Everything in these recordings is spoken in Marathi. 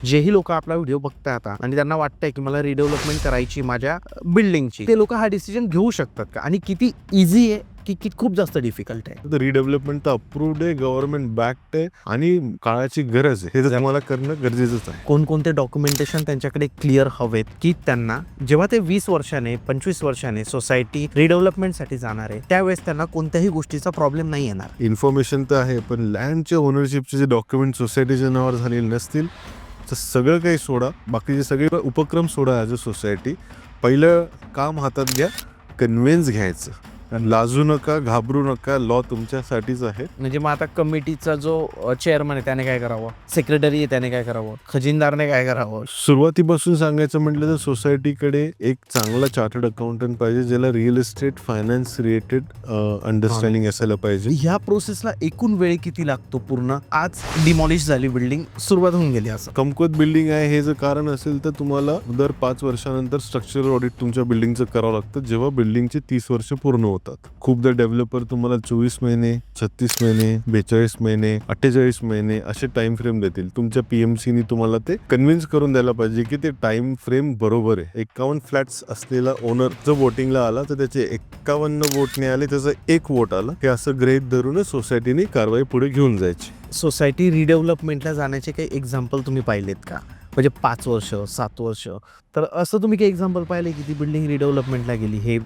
जेही लोक आपला व्हिडिओ बघताय आता आणि त्यांना वाटतंय की मला रिडेव्हलपमेंट करायची माझ्या बिल्डिंगची, ते लोक हा डिसिजन घेऊ शकतात का आणि किती इझी आहे की खूप जास्त डिफिकल्ट आहे? रिडेव्हलपमेंट तर अप्रूव्ड आहे, गव्हर्नमेंट बॅक्ड आहे आणि काळाची गरज आहे. हे जर आम्हाला करणं गरजेचंच आहे. कोणकोणते डॉक्युमेंटेशन त्यांच्याकडे क्लिअर हवेत की त्यांना जेव्हा ते 20 वर्षाने 25 वर्षाने सोसायटी रिडेव्हलपमेंटसाठी जाणार आहे त्यावेळेस त्यांना कोणत्याही गोष्टीचा प्रॉब्लेम नाही येणार? इन्फॉर्मेशन तर आहे, पण लँडच्या ओनरशिपचे जे डॉक्युमेंट सोसायटीच्या नावावर झालेले नसतील तर सगळं काही सोडा, बाकीचे सगळे उपक्रम सोडा. ॲज अ सोसायटी पहिलं काम हातात घ्या, कन्व्हिन्स घ्यायचं. आणि लाजू नका, घाबरू नका, लॉ तुमच्यासाठीच आहे. म्हणजे मग आता कमिटीचा जो चेअरमन आहे त्याने काय करावं, सेक्रेटरी आहे त्याने काय करावं, खजिनदारने काय करावं? सुरुवातीपासून सांगायचं म्हटलं तर सोसायटीकडे एक चांगला चार्टर्ड अकाउंटंट पाहिजे, ज्याला real estate finance related understanding असायला पाहिजे. ह्या प्रोसेसला एकूण वेळ किती लागतो पूर्ण? आज डिमॉलिश झाली बिल्डिंग, सुरुवात होऊन गेली असं. कमकुवत बिल्डिंग आहे हे जर कारण असेल तर तुम्हाला दर 5 वर्षानंतर स्ट्रक्चरल ऑडिट तुमच्या बिल्डिंगचं करावं लागतं, जेव्हा बिल्डिंगची 30 वर्ष पूर्ण होतात. खूपदा डेव्हलपर तुम्हाला 24 महिने, 36 महिने, 42 महिने, 48 महिने असे टाइम फ्रेम देतील. तुमच्या पीएमसीनी तुम्हाला ते कन्व्हिन्स करून द्यायला पाहिजे की ते टाइम फ्रेम बरोबर आहे. 51 फ्लॅट्स असलेला ओनर जर वोटिंगला आला तर त्याचे 51 वोट नाही आले, त्याचा 1 वोट आला, हे असं गृहीत धरूनच सोसायटीने कारवाई पुढे घेऊन जायची. सोसायटी रिडेव्हलपमेंटला जाण्याचे काही एक्झाम्पल तुम्ही पाहिलेत का? म्हणजे 5 वर्ष 7 वर्ष, तर असं तुम्ही काही एक्झाम्पल पाहिले की ती बिल्डिंग रिडेव्हलपमेंटला गेली हे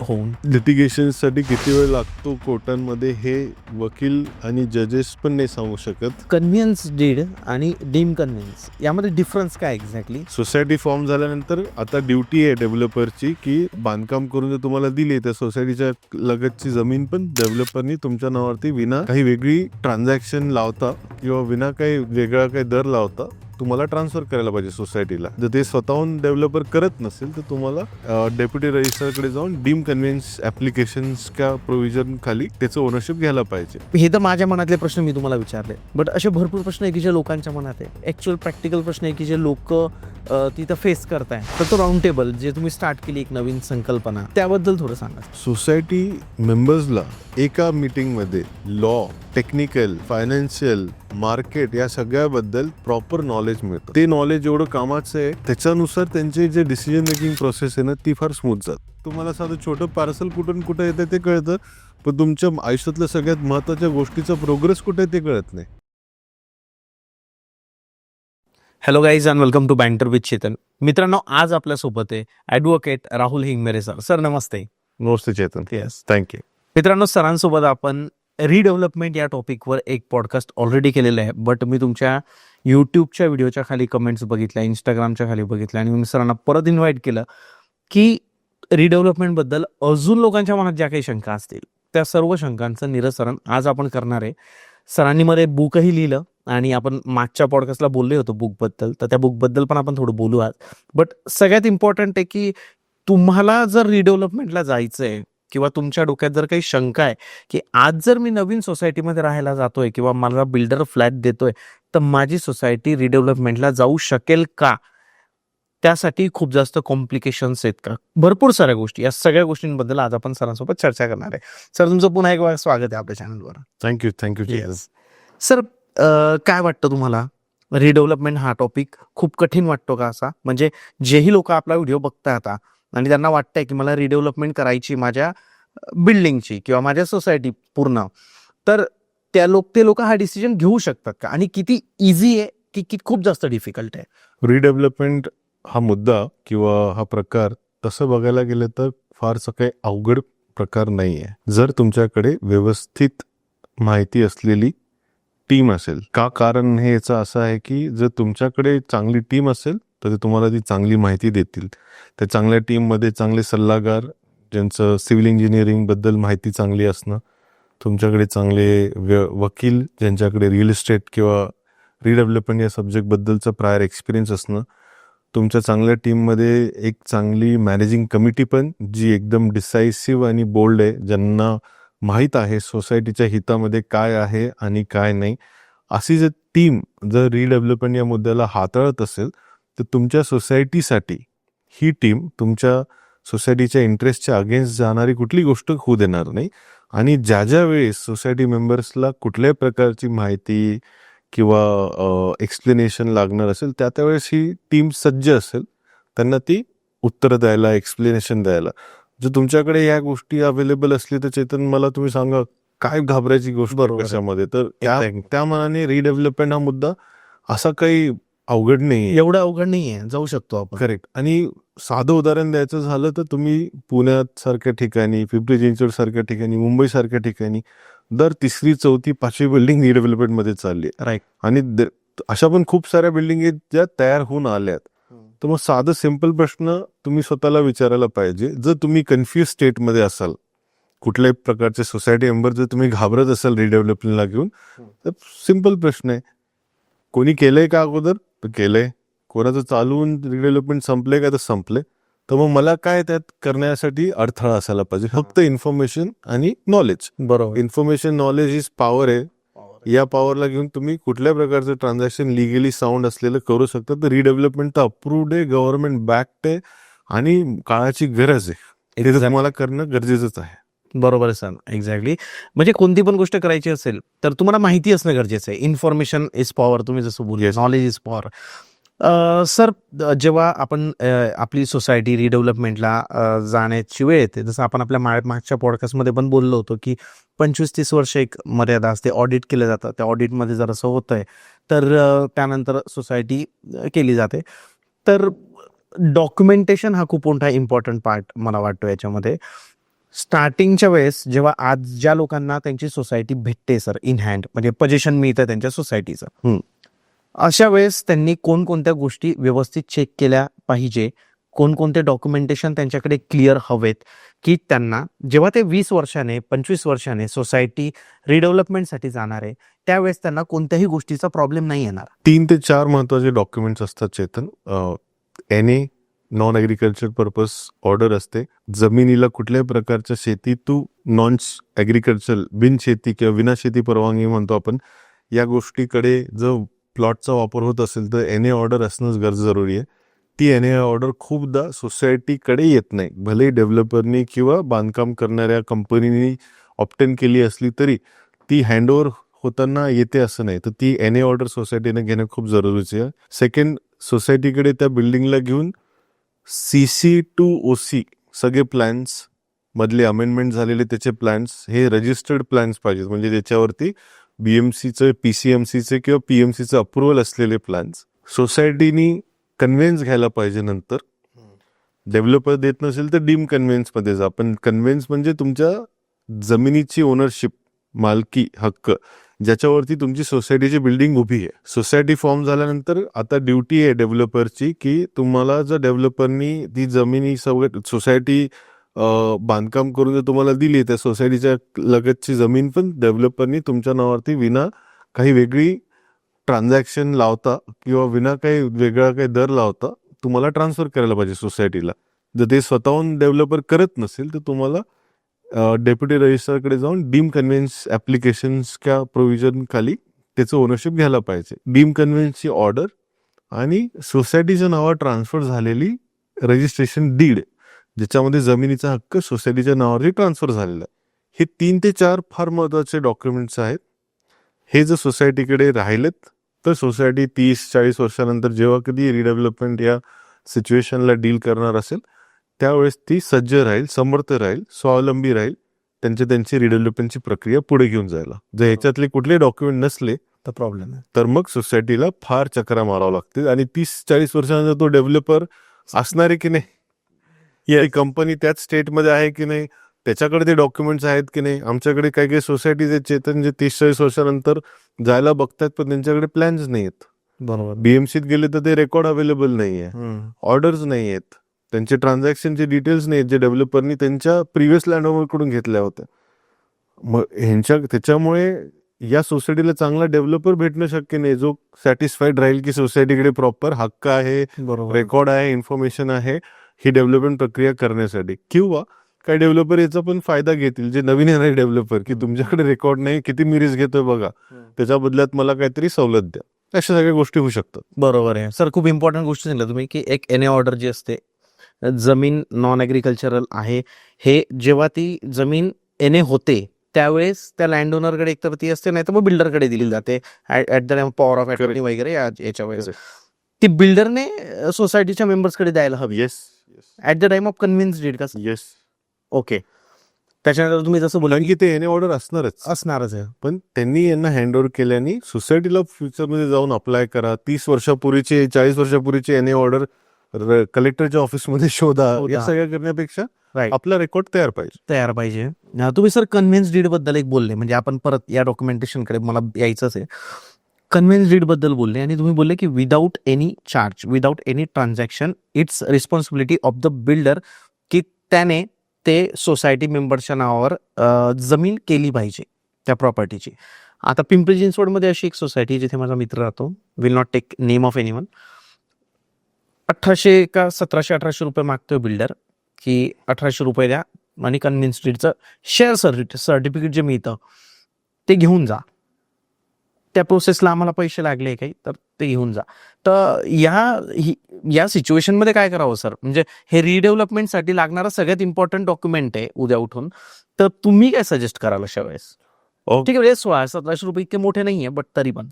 होऊन? लिटिगेशनसाठी किती वेळ लागतो कोर्टांमध्ये हे वकील आणि जजेस पण नाही सांगू शकत. कन्व्हिन्स डीड आणि डीम कन्व्हिन्स यामध्ये डिफरन्स काय एक्झॅक्टली? सोसायटी फॉर्म झाल्यानंतर आता ड्युटी आहे डेव्हलपरची की बांधकाम करून जर तुम्हाला दिली त्या सोसायटीच्या लगतची जमीन पण डेव्हलपरनी तुमच्या नावावरती विना काही वेगळी ट्रान्झॅक्शन लावता किंवा विना काही वेगळा काही दर लावता तुम्हाला ट्रान्सफर करायला पाहिजे सोसायटीला. जर ते स्वतःहून डेव्हलपर करत नसेल तर तुम्हाला डेप्युटी रजिस्ट्रारकडे जाऊन डीम कन्व्हिन्स ॲप्लिकेशन्सच्या प्रोव्हिजन खाली त्याचं ओनरशिप घ्यायला पाहिजे. हे तर माझ्या मनातले प्रश्न मी तुम्हाला विचारले, बट असे भरपूर प्रश्न आहे की जे लोकांच्या मनात आहे. ॲक्च्युअल प्रॅक्टिकल प्रश्न आहे की जे लोक तिथं फेस करताय. तर तो राऊंड टेबल जे तुम्ही स्टार्ट केली एक नवीन संकल्पना, त्याबद्दल थोडं सांगा. सोसायटी मेंबर्सला एका मीटिंगमध्ये लॉ, टेक्निकल, फायनान्शियल, मार्केट या सगळ्याबद्दल प्रॉपर नॉलेज मिळतं. ते नॉलेज एवढं कामाचं आहे, त्याच्यानुसार त्यांची जे डिसिजन मेकिंग प्रोसेस आहे ना ती फार स्मूथ जाते. तुम्हाला साधं छोटं पार्सल कुठून कुठं येतं ते कळतं, पण तुमच्या आयुष्यातल्या सगळ्यात महत्त्वाच्या गोष्टीचा प्रोग्रेस कुठे आहे ते कळत नाही. Hello guys and welcome to banter with Chetan. मित्रांनो, आज आपल्यासोबत आहे advocate Rahul Hingmere sir. Sir नमस्ते. नमस्ते चेतन. येस. थँक्यू. मित्रांनो, सरांसोबत आपण रिडेव्हलपमेंट या टॉपिकवर एक पॉडकास्ट ऑलरेडी केलेलं आहे, बट मी तुमच्या यूट्यूबच्या व्हिडिओच्या खाली कमेंट्स बघितल्या, इंस्टाग्रामच्या खाली बघितल्या आणि मी सरांना परत इन्व्हाइट केलं की रिडेव्हलपमेंटबद्दल अजून लोकांच्या मनात ज्या काही शंका असतील त्या सर्व शंकांचं निरसन आज आपण करणार आहे. सरांनी मध्ये बुकही लिहिलं आणि आपण मागच्या पॉडकास्टला बोलले होतो बुकबद्दल, तर त्या बुकबद्दल पण आपण थोडं बोलू आज. बट सगळ्यात इम्पॉर्टंट आहे की तुम्हाला जर रिडेव्हलपमेंटला जायचं आहे किंवा तुमच्या डोक्यात जर काही शंका आहे की आज जर मी नवीन सोसायटीमध्ये राहायला जातोय किंवा मला बिल्डर फ्लॅट देतोय तर माझी सोसायटी रिडेव्हलपमेंटला जाऊ शकेल का, त्यासाठी खूप जास्त कॉम्प्लिकेशन्स आहेत का, भरपूर साऱ्या गोष्टी, या सगळ्या गोष्टींबद्दल आज आपण सरांसोबत चर्चा करणार आहे. सर, तुमचं पुन्हा एक वेळा स्वागत आहे आपल्या चॅनलवर. थँक्यू चेतन. सर, काय वाटतं तुम्हाला, रिडेव्हलपमेंट हा टॉपिक खूप कठीण वाटतो का असा? म्हणजे जेही लोक आपला व्हिडिओ बघताय आता आणि त्यांना वाटतंय की मला रिडेव्हलपमेंट करायची माझ्या बिल्डिंगची किंवा माझ्या सोसायटी पूर्ण, तर ते लोक हा डिसिजन घेऊ शकतात का आणि किती इझी आहे की खूप जास्त डिफिकल्ट आहे? रिडेव्हलपमेंट हा मुद्दा किंवा हा प्रकार तसं बघायला गेलं तर फारसं काही अवघड प्रकार नाही आहे, जर तुमच्याकडे व्यवस्थित माहिती असलेली टीम असेल. कारण हे याचं असं आहे की जर तुमच्याकडे चांगली टीम असेल तर ते तुम्हाला ती चांगली माहिती देतील. त्या चांगल्या टीममध्ये चांगले सल्लागार, ज्यांचं सिव्हिल इंजिनिअरिंगबद्दल माहिती चांगली असणं, तुमच्याकडे चांगले वकील ज्यांच्याकडे रिअल इस्टेट किंवा रिडेव्हलपमेंट या सब्जेक्टबद्दलचं प्रायर एक्सपिरियन्स असणं, तुमच्या चांगल्या टीममध्ये एक चांगली मॅनेजिंग कमिटी पण जी एकदम डिसायसिव्ह आणि बोल्ड आहे, ज्यांना माहीत आहे सोसायटीच्या हितामध्ये काय आहे आणि काय नाही, अशी जर टीम जर रिडेव्हलपमेंट या मुद्द्याला हाताळत असेल तर तुमच्या सोसायटीसाठी ही टीम तुमच्या सोसायटीच्या इंटरेस्टच्या अगेन्स्ट जाणारी कुठली गोष्ट होऊ देणार नाही. आणि ज्या वेळेस सोसायटी मेंबर्सला कुठल्याही प्रकारची माहिती किंवा एक्सप्लेनेशन लागणार असेल, त्यावेळेस ही टीम सज्ज असेल त्यांना ती उत्तरं द्यायला, एक्सप्लेनेशन द्यायला. जर तुमच्याकडे या गोष्टी अवेलेबल असली तर चेतन मला तुम्ही सांगा काय घाबरायची गोष्ट बरोबर आहे. कशामध्ये. तर Exactly. त्या मनाने रिडेव्हलपमेंट हा मुद्दा असा काही अवघड नाही. एवढं अवघड नाहीये, जाऊ शकतो आपण. करेक्ट. आणि साधं उदाहरण द्यायचं झालं तर तुम्ही पुण्यात सारख्या ठिकाणी, पिंपरी चिंचवड सारख्या ठिकाणी, मुंबई सारख्या ठिकाणी दर 3री, 4थी, 5वी बिल्डिंग रिडेव्हलपमेंट मध्ये चालली आहे. राईट. आणि अशा पण खूप साऱ्या बिल्डिंग आहेत ज्या तयार होऊन आल्यात. तर मग साधं सिंपल प्रश्न तुम्ही स्वतःला विचारायला पाहिजे. जर तुम्ही कन्फ्युज स्टेटमध्ये असाल, कुठल्याही प्रकारचे सोसायटी मेंबर जर तुम्ही घाबरत असाल रिडेव्हलपमेंटला घेऊन, तर सिंपल प्रश्न आहे, कोणी केलंय का अगोदर? तर केलंय. कोणाचं चालवून रिडेव्हलपमेंट संपलंय का? तर संपले. तर मग मला काय त्यात करण्यासाठी अडथळा असायला पाहिजे? फक्त इन्फॉर्मेशन आणि नॉलेज. बरोबर. इन्फॉर्मेशन नॉलेज इज पॉवर आहे. या पॉवरला घेऊन तुम्ही कुठल्या प्रकारचं ट्रान्झॅक्शन लिगली साऊंड असलेलं करू शकता. तर रिडेव्हलपमेंट तर अप्रूव्ड आहे, गव्हर्नमेंट बॅक्ड आहे आणि काळाची गरज आहे. ते तुम्हाला करणं गरजेचंच आहे. बरोबर आहे सर, एक्झॅक्टली. म्हणजे कोणती पण गोष्ट करायची असेल तर तुम्हाला माहिती असणं गरजेचं आहे. इन्फॉर्मेशन इज पॉवर, तुम्ही जसं बोलले, Yes. Knowledge is power. Sir, जेव्हा आपण आपली सोसायटी रिडेव्हलपमेंटला जाण्याची वेळ येते, जसं आपण आपल्या मागच्या पॉडकास्टमध्ये पण बोललो होतो की 25-30 वर्ष एक मर्यादा असते, ऑडिट केलं जातं. त्या ऑडिटमध्ये जर असं होतंय तर त्यानंतर सोसायटी केली जाते. तर डॉक्युमेंटेशन हा खूप मोठा इम्पॉर्टंट पार्ट मला वाटतो याच्यामध्ये. स्टार्टिंगच्या वेळेस जेव्हा आज ज्या लोकांना त्यांची सोसायटी भेटते सर इन हँड, म्हणजे पोझिशन मिळतं त्यांच्या सोसायटीचं, अशा वेळेस त्यांनी कोणकोणत्या गोष्टी व्यवस्थित चेक केल्या पाहिजे, कोणकोणते डॉक्युमेंटेशन त्यांच्याकडे क्लिअर हवेत, की त्यांना जेव्हा ते 20 वर्षाने 25 वर्षाने सोसायटी रिडेव्हलपमेंटसाठी जाणार आहे त्यावेळेस त्यांना कोणत्याही गोष्टीचा प्रॉब्लेम नाही येणार. 3 ते 4 महत्वाचे डॉक्युमेंट्स असतात Chetan. NA non agriculture purpose order असते. जमिनीला कुठल्याही प्रकारच्या शेती टू नॉन ॲग्रिकल्चर, बिन शेती किंवा विना शेती परवानगी म्हणतो आपण, या गोष्टीकडे जर प्लॉटचा वापर होत असेल तर NA ऑर्डर असणंच जरुरी आहे. ती NA ऑर्डर खूपदा सोसायटीकडे येत नाही. भलेही डेव्हलपरनी किंवा बांधकाम करणाऱ्या कंपनीनी ऑप्टेन केली असली तरी ती हँडओव्हर होताना येते असं नाही. तर ती NA ऑर्डर सोसायटीने घेणं खूप जरुरीचं आहे. सेकंड, सोसायटीकडे त्या बिल्डिंगला घेऊन CC टू OC सगळे प्लॅन्स मधले अमेंडमेंट झालेले त्याचे प्लॅन्स हे रजिस्टर्ड प्लॅन्स पाहिजेत. म्हणजे त्याच्यावरती BMCचं, PCMCचे किंवा PMCचं अप्रुव्हल असलेले प्लॅन्स सोसायटीनी कन्व्हेन्स घ्यायला पाहिजे. नंतर डेव्हलपर देत नसेल तर डीम कन्व्हेन्समध्ये जा. पण कन्व्हेन्स म्हणजे तुमच्या जमिनीची ओनरशिप, मालकी हक्क, ज्याच्यावरती तुमची सोसायटीची बिल्डिंग उभी आहे. सोसायटी फॉर्म झाल्यानंतर आता ड्युटी आहे डेव्हलपरची की तुम्हाला जर डेव्हलपरनी ती जमिनी सोसायटी बांधकाम करून जर तुम्हाला दिली, त्या सोसायटीच्या लगतची जमीन पण डेव्हलपरनी तुमच्या नावावरती विना काही वेगळी ट्रान्झॅक्शन लावता किंवा विना काही वेगळा काही दर लावता तुम्हाला ट्रान्सफर करायला पाहिजे सोसायटीला. जर ते स्वतःहून डेव्हलपर करत नसेल तर तुम्हाला डेप्युटी रजिस्ट्रारकडे जाऊन डीम कन्व्हेन्स ॲप्लिकेशन्सच्या प्रोव्हिजन खाली त्याचं ओनरशिप घ्यायला पाहिजे. डीम कन्व्हेन्सची ऑर्डर आणि सोसायटीच्या नावावर ट्रान्सफर झालेली रजिस्ट्रेशन डीड, ज्याच्यामध्ये जमिनीचा हक्क सोसायटीच्या नावावरती ट्रान्सफर झालेला आहे. हे 3 ते 4 फार महत्वाचे डॉक्युमेंट्स आहेत. हे जर सोसायटीकडे राहिलेत तर सोसायटी 30-40 वर्षानंतर जेव्हा कधी रिडेव्हलपमेंट या सिच्युएशनला डील करणार असेल त्यावेळेस ती सज्ज राहील, समर्थ राहील, स्वावलंबी राहील त्यांची रिडेव्हलपमेंटची प्रक्रिया पुढे घेऊन जायला. जर ह्याच्यातले कुठले डॉक्युमेंट नसले तर प्रॉब्लेम आहे. तर मग सोसायटीला फार चक्रा मारावं लागते. आणि 30-40 वर्षानंतर तो डेव्हलपर असणार आहे की नाही, ती कंपनी त्याच स्टेटमध्ये आहे की नाही, त्याच्याकडे ते डॉक्युमेंट्स आहेत की नाही. आमच्याकडे काही काही सोसायटीज आहेत चेतन जे 30-40 वर्षानंतर जायला बघतात पण त्यांच्याकडे प्लॅन्स नाही आहेत. बरोबर. BMCत गेले तर ते रेकॉर्ड अवेलेबल नाही आहे, ऑर्डर्स नाही आहेत, त्यांचे ट्रान्झॅक्शनचे डिटेल्स नाहीत जे डेव्हलपरनी त्यांच्या प्रिव्हियस लँडओव्हरकडून घेतल्या होत्या. मग त्याच्यामुळे या सोसायटीला चांगला डेव्हलपर भेटणं शक्य नाही जो सॅटिस्फाईड राहील की सोसायटीकडे प्रॉपर हक्क आहे, बरोबर. रेकॉर्ड आहे, इन्फॉर्मेशन आहे ही डेव्हलपमेंट प्रक्रिया करण्यासाठी. किंवा काही डेव्हलपर याचा पण फायदा घेतील जे नवीन येणारे डेव्हलपर की तुमच्याकडे रेकॉर्ड नाही, किती मिरीज घेतोय बघा, त्याच्या बदल्यात मला काहीतरी सवलत द्या. अशा सगळ्या गोष्टी होऊ शकतात. बरोबर आहे सर, खूप इम्पॉर्टंट गोष्ट सांगितलं तुम्ही की एक NA ऑर्डर जी असते, जमीन नॉन ॲग्रिकल्चरल आहे, हे जेव्हा ती जमीन NA होते त्यावेळेस त्या लँड ओनरकडे एकतर ती असते, नाही तर मग बिल्डरकडे दिली जाते at the time power of attorney वगैरे याच्या वेळेस ती बिल्डरने सोसायटीच्या मेंबर्सकडे द्यायला हवी yes at the time of conveyance deed का. येस. ओके. त्याच्यानंतर तुम्ही जसं बोला कारण की ते एन ऑर्डर असणारच, असणारच आहे. पण त्यांनी यांना हँड ओव्हर केल्याने सोसायटीला फ्युचरमध्ये जाऊन अप्लाय करा. 30 वर्षापूर्वीची 40 वर्षापूर्वीची एन ऑर्डर कलेक्टरच्या ऑफिसमध्ये शोधा. या सगळ्या करण्यापेक्षा राईट आपला रेकॉर्ड तयार पाहिजे. तुम्ही सर कन्व्हिन्स डीड बद्दल एक बोलले, म्हणजे आपण परत या डॉक्युमेंटेशनकडे मला यायचंच आहे. कन्व्हिन्स डीड बद्दल बोलले आणि तुम्ही बोलले की without any charge, without any transaction, it's responsibility of the builder की त्याने ते सोसायटी मेंबरच्या नावावर जमीन केली पाहिजे त्या प्रॉपर्टीची. आता पिंपरी चिंचवडमध्ये अशी एक सोसायटी जिथे माझा मित्र राहतो, will not take name of anyone. 1800 का 1700-1800 रुपये मागतोय बिल्डर की 1800 रुपये द्या आणि कन्व्हिन्स डीडचं शेअर सर्टिफिकेट जे मिळतं ते घेऊन जा. त्या प्रोसेसला आम्हाला पैसे लागले काही तर ते घेऊन जा. तर या सिच्युएशनमध्ये काय करावं सर? म्हणजे हे रिडेव्हलपमेंटसाठी लागणारा सगळ्यात इम्पॉर्टंट डॉक्युमेंट आहे उद्या उठून, तर तुम्ही काय सजेस्ट कराल अशा वेळेस? ठीक आहे, म्हणजे 1600-1700 रुपये इतके मोठे नाहीये, बट तरी पण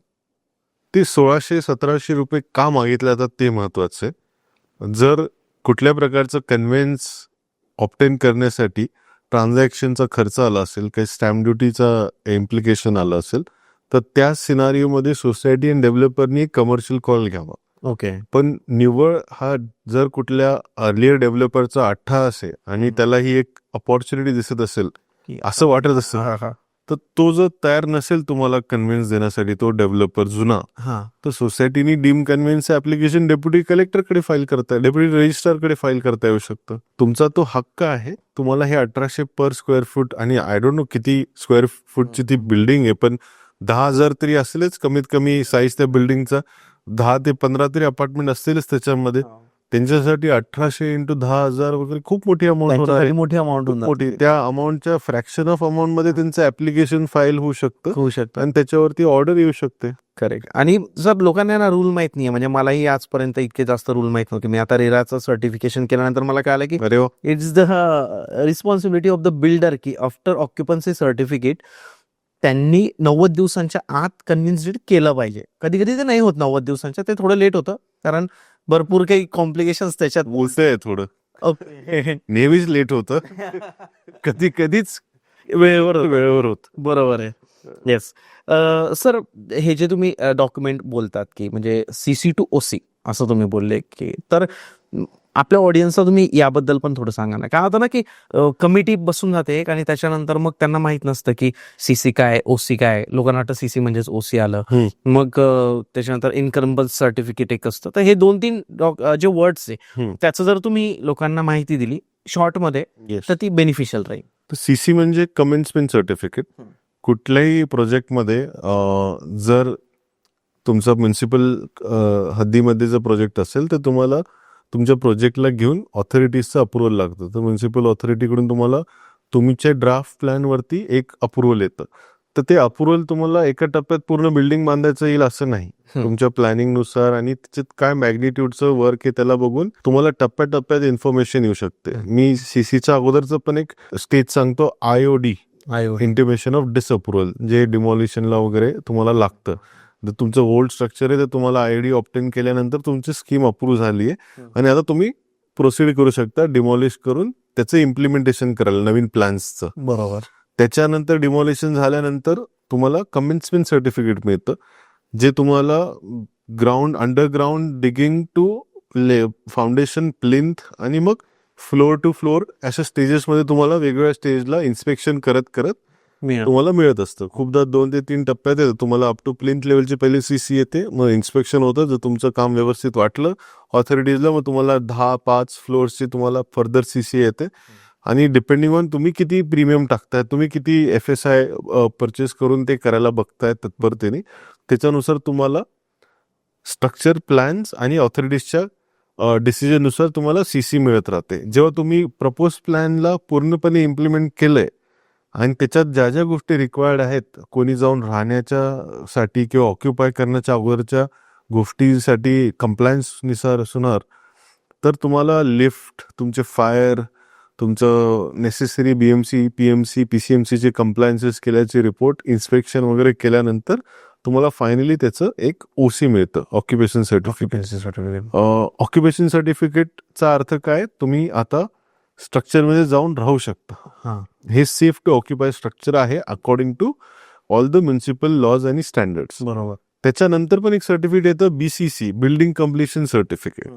ते 1600-1700 रुपये का मागितले जातात ते महत्वाचं आहे. जर कुठल्या प्रकारचं कन्व्हेन्स ऑप्टेन करण्यासाठी ट्रान्झॅक्शनचा खर्च आला असेल, काही स्टॅम्प ड्युटीचा इम्प्लिकेशन आलं असेल, तर त्या सिनारिओमध्ये सोसायटी आणि डेव्हलपरनी कमर्शियल कॉल घ्यावा. ओके. पण निव्वळ हा जर कुठल्या अर्लियर डेव्हलपरचा अठ्ठा असेल आणि त्याला ही एक अपॉर्च्युनिटी दिसत असेल, असं वाटत असेल, तर तो जर तयार नसेल तुम्हाला कन्व्हिन्स देण्यासाठी, तो डेव्हलपर जुना, तर सोसायटीनी डीम कन्व्हिन्स ऍप्लिकेशन डेप्युटी कलेक्टरकडे फाईल करता, डेप्युटी रजिस्ट्रारकडे फाईल करता येऊ शकतं. तुमचा तो हक्क आहे. तुम्हाला हे 1800 पर स्क्वेअर फूट, आणि आय डोंट नो किती स्क्वेअर फूटची ती बिल्डिंग आहे, पण 10,000 तरी असेलच कमीत कमी साईज त्या बिल्डिंगचा. 10 ते 15 तरी अपार्टमेंट असतीलच त्याच्यामध्ये. त्यांच्यासाठी 1800 × 10,000 वगैरे खूप मोठी अमाऊंट आहे. मोठी अमाऊंट मोठी. त्या अमाऊंटच्या फ्रॅक्शन ऑफ अमाऊंट मध्ये त्यांचं ऍप्लिकेशन फाईल होऊ शकतं आणि त्याच्यावरती ऑर्डर येऊ शकते. करेक्ट. आणि जर लोकांना ना रूल माहित नाहीये, म्हणजे मलाही आजपर्यंत इतके जास्त रूल माहित नव्हते. मी आता रेराचं सर्टिफिकेशन केल्यानंतर मला कळालं की अरे वा, it's the responsibility of the builder की आफ्टर ऑक्युपन्सी सर्टिफिकेट त्यांनी 90 दिवसांच्या आत कन्व्हिन्स डीड केलं पाहिजे. कधी कधी ते नाही होत 90 दिवसांच्या, ते थोडं लेट होतं कारण भरपूर काही कॉम्प्लिकेशन्स त्याच्यात बोलतंय थोडं. ओके. नेहमीच लेट होतं, कधी कधीच वेळेवर होत. बरोबर आहे. येस सर, हे जे तुम्ही डॉक्युमेंट बोलतात की म्हणजे CC to OC असं तुम्ही बोलले की, तर आपल्या ऑडियन्सला तुम्ही याबद्दल पण थोडं सांगा ना. काय होतं ना की कमिटी बसून जाते आणि त्याच्यानंतर मग त्यांना माहित नसतं की CC काय, OC काय. लोकांना वाटतं CC म्हणजेच OC आलं. मग त्याच्यानंतर इन्कम्बन्स सर्टिफिकेट एक असतं. तर हे 2-3 जे वर्ड्स आहे त्याचं जर तुम्ही लोकांना माहिती दिली शॉर्टमध्ये तर ती बेनिफिशियल राहील. तर CC म्हणजे कमेन्समेंट सर्टिफिकेट. कुठल्याही प्रोजेक्टमध्ये जर तुमचा म्युन्सिपल हद्दीमध्ये जर प्रोजेक्ट असेल तर तुम्हाला तुमच्या प्रोजेक्टला घेऊन ऑथॉरिटीजचं अप्रुव्हल लागतं. तर म्युन्सिपल ऑथॉरिटीकडून तुम्हाला तुमच्या ड्राफ्ट प्लॅनवरती एक अप्रुव्हल येतं. तर ते अप्रुव्हल तुम्हाला एका टप्प्यात पूर्ण बिल्डिंग बांधायचं येईल असं नाही. तुमच्या प्लॅनिंगनुसार आणि त्याच्यात काय मॅग्निट्यूडचं वर्क आहे त्याला बघून तुम्हाला टप्प्याटप्प्यात इन्फॉर्मेशन येऊ शकते. मी CCच्या अगोदरचं पण एक स्टेज सांगतो, IOD, इंटिमेशन ऑफ डिसअप्रुव्हल, जे डिमॉलिशनला वगैरे तुम्हाला लागतं. जर तुमचं ओल्ड स्ट्रक्चर आहे तर तुम्हाला IOD ऑप्टेन केल्यानंतर तुमची स्कीम अप्रूव्ह झाली आहे आणि आता तुम्ही प्रोसीड करू शकता डिमॉलिश करून त्याचं इम्प्लिमेंटेशन करायला नवीन प्लॅन्सचं. बरोबर. त्याच्यानंतर डिमॉलिशन झाल्यानंतर तुम्हाला कमेन्समेंट सर्टिफिकेट मिळतं, जे तुम्हाला underground digging to foundation, plinth आणि मग फ्लोअर टू फ्लोअर अशा स्टेजेसमध्ये तुम्हाला वेगवेगळ्या स्टेजला इन्स्पेक्शन करत करत तुम्हाला मिळत असतं. खूपदा 2 ते 3 टप्प्यात येतं. तुम्हाला अप टू प्लिंथ लेवलची पहिली CC येते, मग इन्स्पेक्शन होतं. जर तुमचं काम व्यवस्थित वाटलं ऑथॉरिटीजला, मग तुम्हाला 10-5 फ्लोअर्सची तुम्हाला फर्दर CC येते. आणि डिपेंडिंग ऑन तुम्ही किती प्रीमियम टाकताय, तुम्ही किती FSI परचेस करून ते करायला बघताय तत्परतेने, त्याच्यानुसार तुम्हाला स्ट्रक्चर प्लॅन्स आणि ऑथॉरिटीजच्या डिसिजननुसार तुम्हाला CC मिळत राहते. जेव्हा तुम्ही प्रपोज प्लॅनला पूर्णपणे इम्प्लिमेंट केलंय आणि त्याच्यात ज्या ज्या गोष्टी रिक्वायर्ड आहेत, कोणी जाऊन राहण्याच्या साठी किंवा ऑक्युपाय करण्याच्या अगोदरच्या गोष्टीसाठी कंप्लायन्स नुसार असणार, तर तुम्हाला लिफ्ट, तुमचे फायर, तुमचं नेसेसरी BMC, PMC, PCMCचे कम्प्लायन्सेस केल्याचे रिपोर्ट, इन्स्पेक्शन वगैरे केल्यानंतर तुम्हाला फायनली त्याचं एक OC मिळतं, ऑक्युपेशन सर्टिफिकेट. ऑक्युपेशन सर्टिफिकेटचा अर्थ काय, तुम्ही आता स्ट्रक्चरमध्ये जाऊन राहू शकता. हे सेफ टू ऑक्युपाय स्ट्रक्चर आहे according to all the municipal laws आणि स्टँडर्ड्स. बरोबर. त्याच्यानंतर पण एक सर्टिफिकेट येतं BCC, बिल्डिंग कम्प्लिशन सर्टिफिकेट.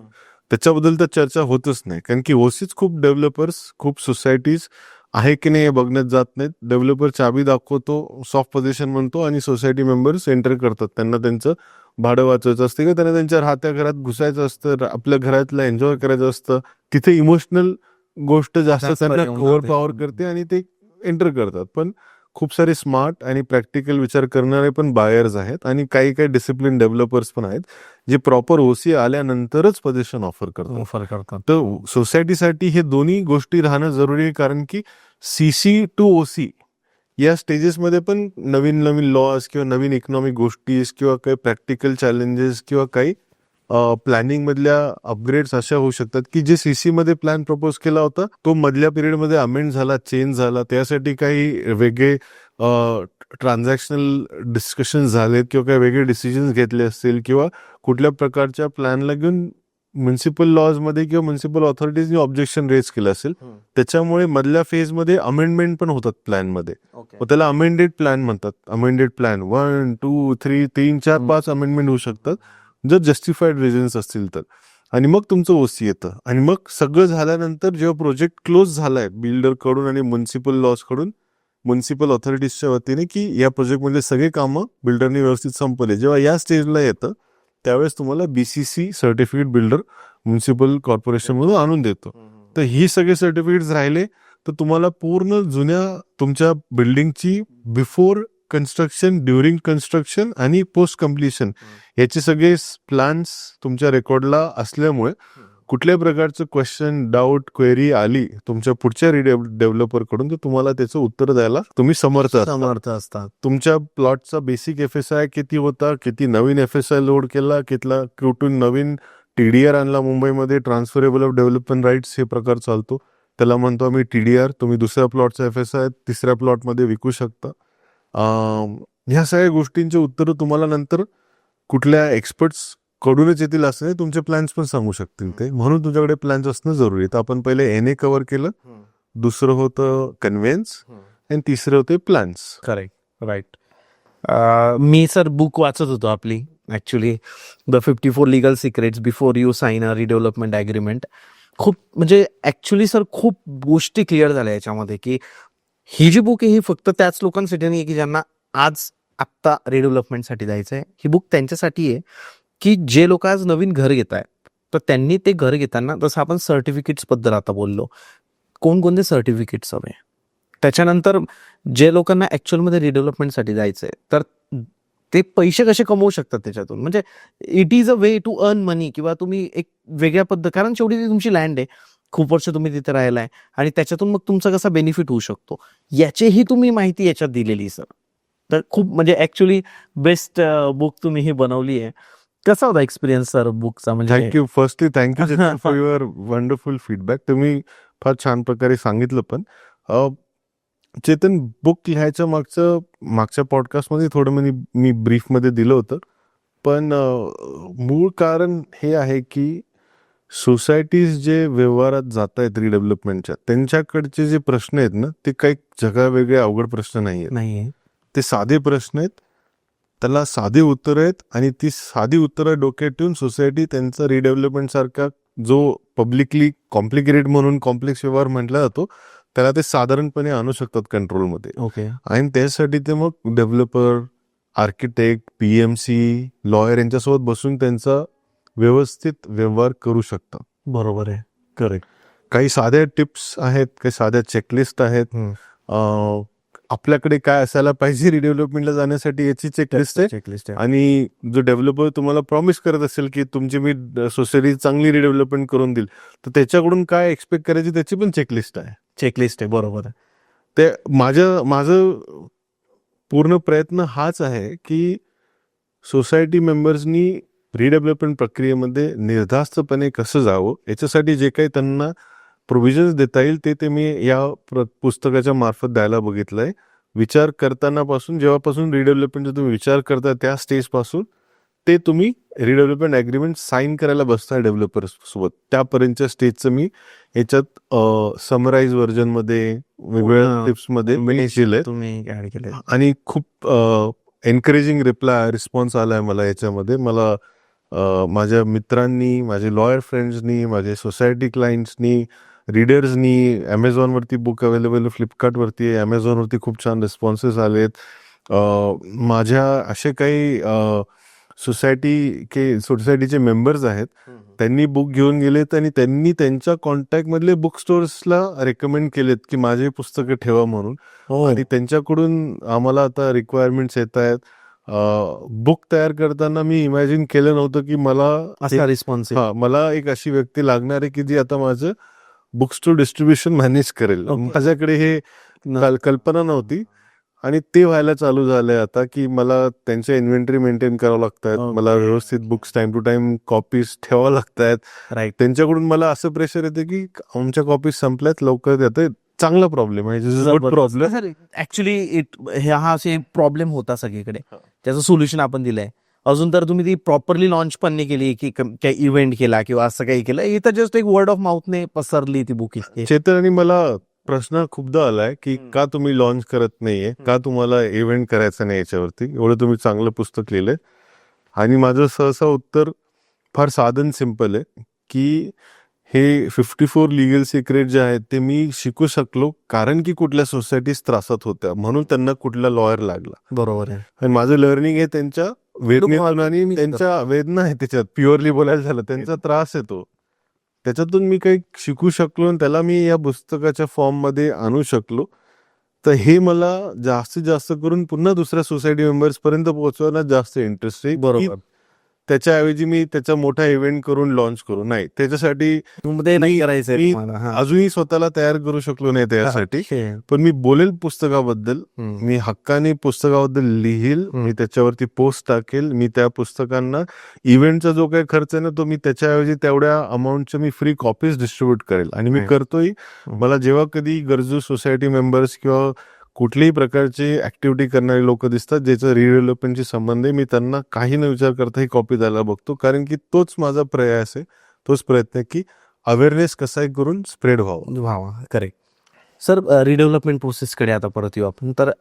त्याच्याबद्दल तर चर्चा होतच नाही, कारण की OCच खूप डेव्हलपर्स, खूप सोसायटीज आहे की नाही हे बघण्यात जात नाहीत. डेव्हलपर चाबी दाखवतो, सॉफ्ट पोझिशन म्हणतो आणि सोसायटी मेंबर्स एंटर करतात. त्यांना त्यांचं भाडं वाचवायचं असतं किंवा त्यांना त्यांच्या राहत्या घरात घुसायचं असतं, आपल्या घरातलं एन्जॉय करायचं असतं. तिथे इमोशनल गोष्ट जास्त त्यांना ओव्हरपॉवर करते आणि ते एंटर करतात. पण खूप सारे स्मार्ट आणि प्रॅक्टिकल विचार करणारे पण बायर्स आहेत आणि काही काही डिसिप्लिन डेव्हलपर्स पण आहेत जे प्रॉपर OC आल्यानंतरच पोझिशन ऑफर करतात. तर सोसायटीसाठी हे दोन्ही गोष्टी राहणं जरुरी आहे, कारण की CC टू OC या स्टेजेसमध्ये पण नवीन नवीन लॉज किंवा नवीन इकॉनॉमिक गोष्टी किंवा काही प्रॅक्टिकल चॅलेंजेस किंवा काही प्लॅनिंग मधल्या अपग्रेड्स अशा होऊ शकतात की जे CC मध्ये प्लॅन प्रपोज केला होता तो मधल्या पिरियडमध्ये अमेंड झाला, चेंज झाला, त्यासाठी काही वेगळे ट्रान्झॅक्शनल डिस्कशन झालेत किंवा काही वेगळे डिसिजन घेतले असतील किंवा कुठल्या प्रकारच्या प्लॅनला घेऊन म्युनिसिपल लॉज मध्ये किंवा म्युनिसिपल ऑथॉरिटीजनी ऑब्जेक्शन रेज केलं असेल. त्याच्यामुळे मधल्या फेजमध्ये अमेंडमेंट पण होतात प्लॅनमध्ये. त्याला अमेंडेड प्लॅन म्हणतात. अमेंडेड प्लॅन 1, 2, 3, 3, 4, 5 अमेंडमेंट होऊ शकतात जर जस्टिफाईड रिझन्स असतील तर. आणि मग तुमचं OC येतं आणि मग सगळं झाल्यानंतर जेव्हा प्रोजेक्ट क्लोज झालाय बिल्डर कडून आणि म्युनिसिपल लॉज कडून, म्युनिसिपल ऑथॉरिटीजच्या वतीने, की या प्रोजेक्टमधले सगळे कामं बिल्डरने व्यवस्थित संपवले, जेव्हा या स्टेजला येतं त्यावेळेस तुम्हाला BCC certificate builder municipal corporation मधून आणून देतो. तर ही सगळे सर्टिफिकेट्स राहिले तर तुम्हाला पूर्ण जुन्या तुमच्या बिल्डिंगची बिफोर कन्स्ट्रक्शन, ड्युरिंग कन्स्ट्रक्शन आणि पोस्ट कम्प्लिशन याचे सगळे प्लॅन्स तुमच्या रेकॉर्डला असल्यामुळे कुठल्याही प्रकारचं क्वेश्चन, डाऊट, क्वेरी आली तुमच्या पुढच्या डेव्हलपर कडून तर तुम्हाला त्याचं उत्तर द्यायला तुम्ही समर्थ असतात. तुमच्या प्लॉटचा बेसिक FSI किती होता, किती नवीन FSI लोड केला, कुठून नवीन TDR आणला मुंबईमध्ये, ट्रान्सफरेबल ऑफ डेव्हलपमेंट राईट्स हे प्रकार चालतो, त्याला म्हणतो आम्ही TDR. तुम्ही दुसऱ्या प्लॉटचा FSI तिसऱ्या प्लॉटमध्ये विकू शकता. ह्या सगळ्या गोष्टींचे उत्तर तुम्हाला नंतर कुठल्या एक्सपर्ट्स कडूनच येतील असं नाही, तुमचे प्लॅन्स पण सांगू शकतील ते. म्हणून तुमच्याकडे प्लॅन्स असणं जरुरी आहे. तर आपण पहिले NA कव्हर केलं, दुसरं होतं कन्व्हेन्स आणि तिसरे होते प्लॅन्स. Correct, right. मी सर बुक वाचत होतो आपली actually, the 54 legal secrets before you sign a redevelopment agreement. खूप म्हणजे ऍक्च्युली सर खूप गोष्टी क्लिअर झाल्या याच्यामध्ये, की ही जी बुक आहे ही फक्त त्याच लोकांसाठी नाही की ज्यांना आत्ता रिडेव्हलपमेंटसाठी जायचं आहे. ही बुक त्यांच्यासाठी आहे की जे लोक आज नवीन घर घेत आहेत, तर त्यांनी ते घर घेताना, जसं आपण सर्टिफिकेट्स बद्दल आता बोललो, कोणकोणते सर्टिफिकेट्स हवे. त्याच्यानंतर जे लोकांना ऍक्च्युअलमध्ये रिडेव्हलपमेंटसाठी जायचं आहे तर ते पैसे कसे कमवू शकतात त्याच्यातून. म्हणजे it is a way to earn money, किंवा तुम्ही एक वेगळ्या कारण शेवटी ती तुमची लँड आहे, खूप वर्ष तुम्ही तिथे राहिलाय आणि त्याच्यातून मग तुमचा कसा बेनिफिट होऊ शकतो याचीही तुम्ही माहिती याच्यात दिलेली सर. तर खूप म्हणजे ऍक्च्युली बेस्ट बुक तुम्ही ही बनवली आहे. कसा होता एक्सपिरियन्स सर बुकचा? म्हणजे thank you. Firstly thank you for your wonderful feedback. तुम्ही फार छान प्रकारे सांगितलं. पण चेतन, बुक लिहायचं मागच्या पॉडकास्टमध्ये थोडं मी ब्रीफमध्ये दिलं होतं, पण मूळ कारण हे आहे की सोसायटीज जे व्यवहारात जात आहेत रिडेव्हलपमेंटच्या, त्यांच्याकडचे जे प्रश्न आहेत ना, ते काही जगावेगळे अवघड प्रश्न नाहीये. ते साधे प्रश्न आहेत, त्याला साधी उत्तरं आहेत आणि ती साधी उत्तरं डोक्यात ठेवून सोसायटी त्यांचा रिडेव्हलपमेंट सारखा जो पब्लिकली कॉम्प्लिकेटेड म्हणून कॉम्प्लेक्स व्यवहार म्हटला जातो त्याला ते साधारणपणे आणू शकतात कंट्रोलमध्ये. ओके. आणि त्यासाठी ते मग डेव्हलपर, आर्किटेक्ट, PMC, लॉयर यांच्यासोबत बसून त्यांचा व्यवस्थित व्यवहार करू शकतात. बरोबर आहे. करेक्ट. काही साध्या टिप्स आहेत, काही साध्या चेकलिस्ट आहेत. आपल्याकडे काय असायला पाहिजे रिडेव्हलपमेंटला जाण्यासाठी याची चेकलिस्ट आहे. आणि जो डेव्हलपर तुम्हाला प्रॉमिस करत असेल की तुमची मी सोसायटी चांगली रिडेव्हलपमेंट करून देईल, तर त्याच्याकडून काय एक्सपेक्ट करायची त्याची पण चेकलिस्ट आहे. बरोबर आहे. ते माझं पूर्ण प्रयत्न हाच आहे की सोसायटी मेंबर्सनी रिडेव्हलपमेंट प्रक्रियेमध्ये निर्धास्तपणे कसं जावं, याच्यासाठी जे काही त्यांना प्रोव्हिजन्स देता येईल ते मी या पुस्तकाच्या मार्फत द्यायला बघितलंय. विचार करताना पासून, जेव्हापासून रिडेव्हलपमेंटचा तुम्ही विचार करता त्या स्टेज पासून ते तुम्ही रिडेव्हलपमेंट ॲग्रीमेंट साईन करायला बसताय डेव्हलपर सोबत, त्यापर्यंतच्या स्टेजचं मी याच्यात समराईज व्हर्जनमध्ये वेगवेगळ्या टिप्समध्ये मी दिलंय तुम्ही ऍड केले. आणि खूप एनकरेजिंग रिस्पॉन्स आलाय मला याच्यामध्ये. मला माझ्या मित्रांनी, माझे लॉयर फ्रेंड्सनी, माझे सोसायटी क्लायंट्सनी, रीडर्सनी, ॲमेझॉनवरती बुक अवेलेबल, फ्लिपकार्टवरती आहे, ॲमेझॉनवरती खूप छान रिस्पॉन्सेस आलेत. माझ्या असे काही सोसायटीचे मेंबर्स आहेत, त्यांनी बुक घेऊन गेलेत आणि त्यांनी त्यांच्या कॉन्टॅक्टमधले बुक स्टोर्सला रेकमेंड केलेत की माझे पुस्तकं ठेवा म्हणून. आणि त्यांच्याकडून आम्हाला आता रिक्वायरमेंट्स येत आहेत. बुक तयार करताना मी इमॅजिन केलं नव्हतं की असा रिस्पॉन्स. मला एक अशी व्यक्ती लागणार आहे की जी आता माझं बुक स्टोर डिस्ट्रीब्युशन मॅनेज करेल. माझ्याकडे हे कल्पना नव्हती आणि ते व्हायला चालू झालंय आता की मला त्यांच्या इन्व्हेंटरी मेंटेन करावं लागतात, मला व्यवस्थित books time to time copies ठेवावं लागतात. राईट. त्यांच्याकडून मला असं प्रेशर येते की आमच्या कॉपीज संपल्यात, लवकर येते. चांगला प्रॉब्लेम आहे, प्रॉब्लेम. ऍक्च्युली हा असे प्रॉब्लेम होता सगळीकडे, त्याचं सोल्युशन आपण दिलंय. अजून तर तुम्ही ती प्रॉपरली लॉन्च पण नाही केली की काही इव्हेंट केला किंवा असं काही केलं, इथं जस्ट एक वर्ड ऑफ माउथने पसरली ती बुक. चेतन, आणि मला प्रश्न खूपदा आलाय की का तुम्ही लॉन्च करत नाहीये, का तुम्हाला इव्हेंट करायचं नाही याच्यावरती, एवढं तुम्ही चांगलं पुस्तक लिहिलंय. आणि माझं सहसा उत्तर फार साधन सिंपल आहे की हे 54 लिगल सिक्रेट जे आहेत ते मी शिकू शकलो कारण की कुठल्या सोसायटीज त्रासात होत्या, म्हणून त्यांना कुठला लॉयर लागला. बरोबर आहे. आणि माझं लर्निंग हे त्यांच्या वेदनेतून आणि त्यांच्या वेदना आहे त्याच्यात, प्युअरली बोलायला झालं त्यांचा त्रास आहे तो, त्याच्यातून मी काही शिकू शकलो आणि त्याला मी या पुस्तकाच्या फॉर्ममध्ये आणू शकलो. तर हे मला जास्तीत जास्त करून पुन्हा दुसऱ्या सोसायटी मेंबर्स पर्यंत पोहोचवण्यात जास्त इंटरेस्ट आहे. बरोबर. त्याच्याऐवजी मी त्याचा मोठा इव्हेंट करून लॉन्च करू नाही, त्याच्यासाठी नाही करायचं. अजूनही स्वतःला तयार करू शकलो नाही त्यासाठी. पण मी बोलेल पुस्तकाबद्दल, मी हक्काने पुस्तकाबद्दल लिहील, मी त्याच्यावरती पोस्ट टाकेल, मी त्या पुस्तकांना इव्हेंटचा जो काही खर्च आहे ना तो मी त्याच्याऐवजी तेवढ्या अमाऊंटच्या मी फ्री कॉपीज डिस्ट्रीब्यूट करेल. आणि मी करतोय. मला जेव्हा कधी गरजू सोसायटी मेंबर्स किंवा कुठल्याही प्रकारची ऍक्टिव्हिटी करणारे लोक दिसतात ज्याचा रिडेव्हलपमेंटशी संबंध आहे, मी त्यांना काही न विचार करता ही कॉपी द्यायला बघतो, कारण की तोच माझा प्रयास आहे, तोच प्रयत्न आहे की अवेअरनेस कसाही करून स्प्रेड व्हावा. करेक्ट. सर, रिडेव्हलपमेंट प्रोसेसकडे आता परत येऊ आपण. तर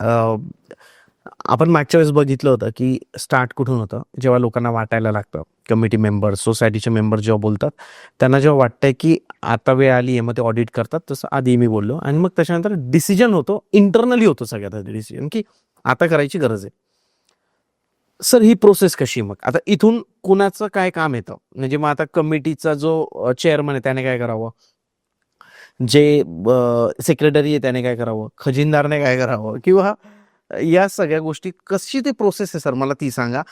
आपण मागच्या वेळेस बघितलं होतं की स्टार्ट कुठून होतं, जेव्हा लोकांना वाटायला लागतं, कमिटी मेंबर, सोसायटीचे मेंबर जेव्हा बोलतात त्यांना जेव्हा वाटतंय की आता वेळ आली आहे, मग ते ऑडिट करतात, तसं आधी मी बोललो. आणि मग त्याच्यानंतर डिसिजन होतो, इंटरनली होतो सगळ्यात आधी डिसिजन की आता करायची गरज आहे. सर, ही प्रोसेस कशी, मग आता इथून कुणाचं काय काम येतं, म्हणजे मग आता कमिटीचा जो चेअरमन आहे त्याने काय करावं, जे सेक्रेटरी आहे त्याने काय करावं, खजिनदारने काय करावं, किंवा या सगळ्या गोष्टी कशी ती प्रोसेस आहे सर, मला ती सांगा.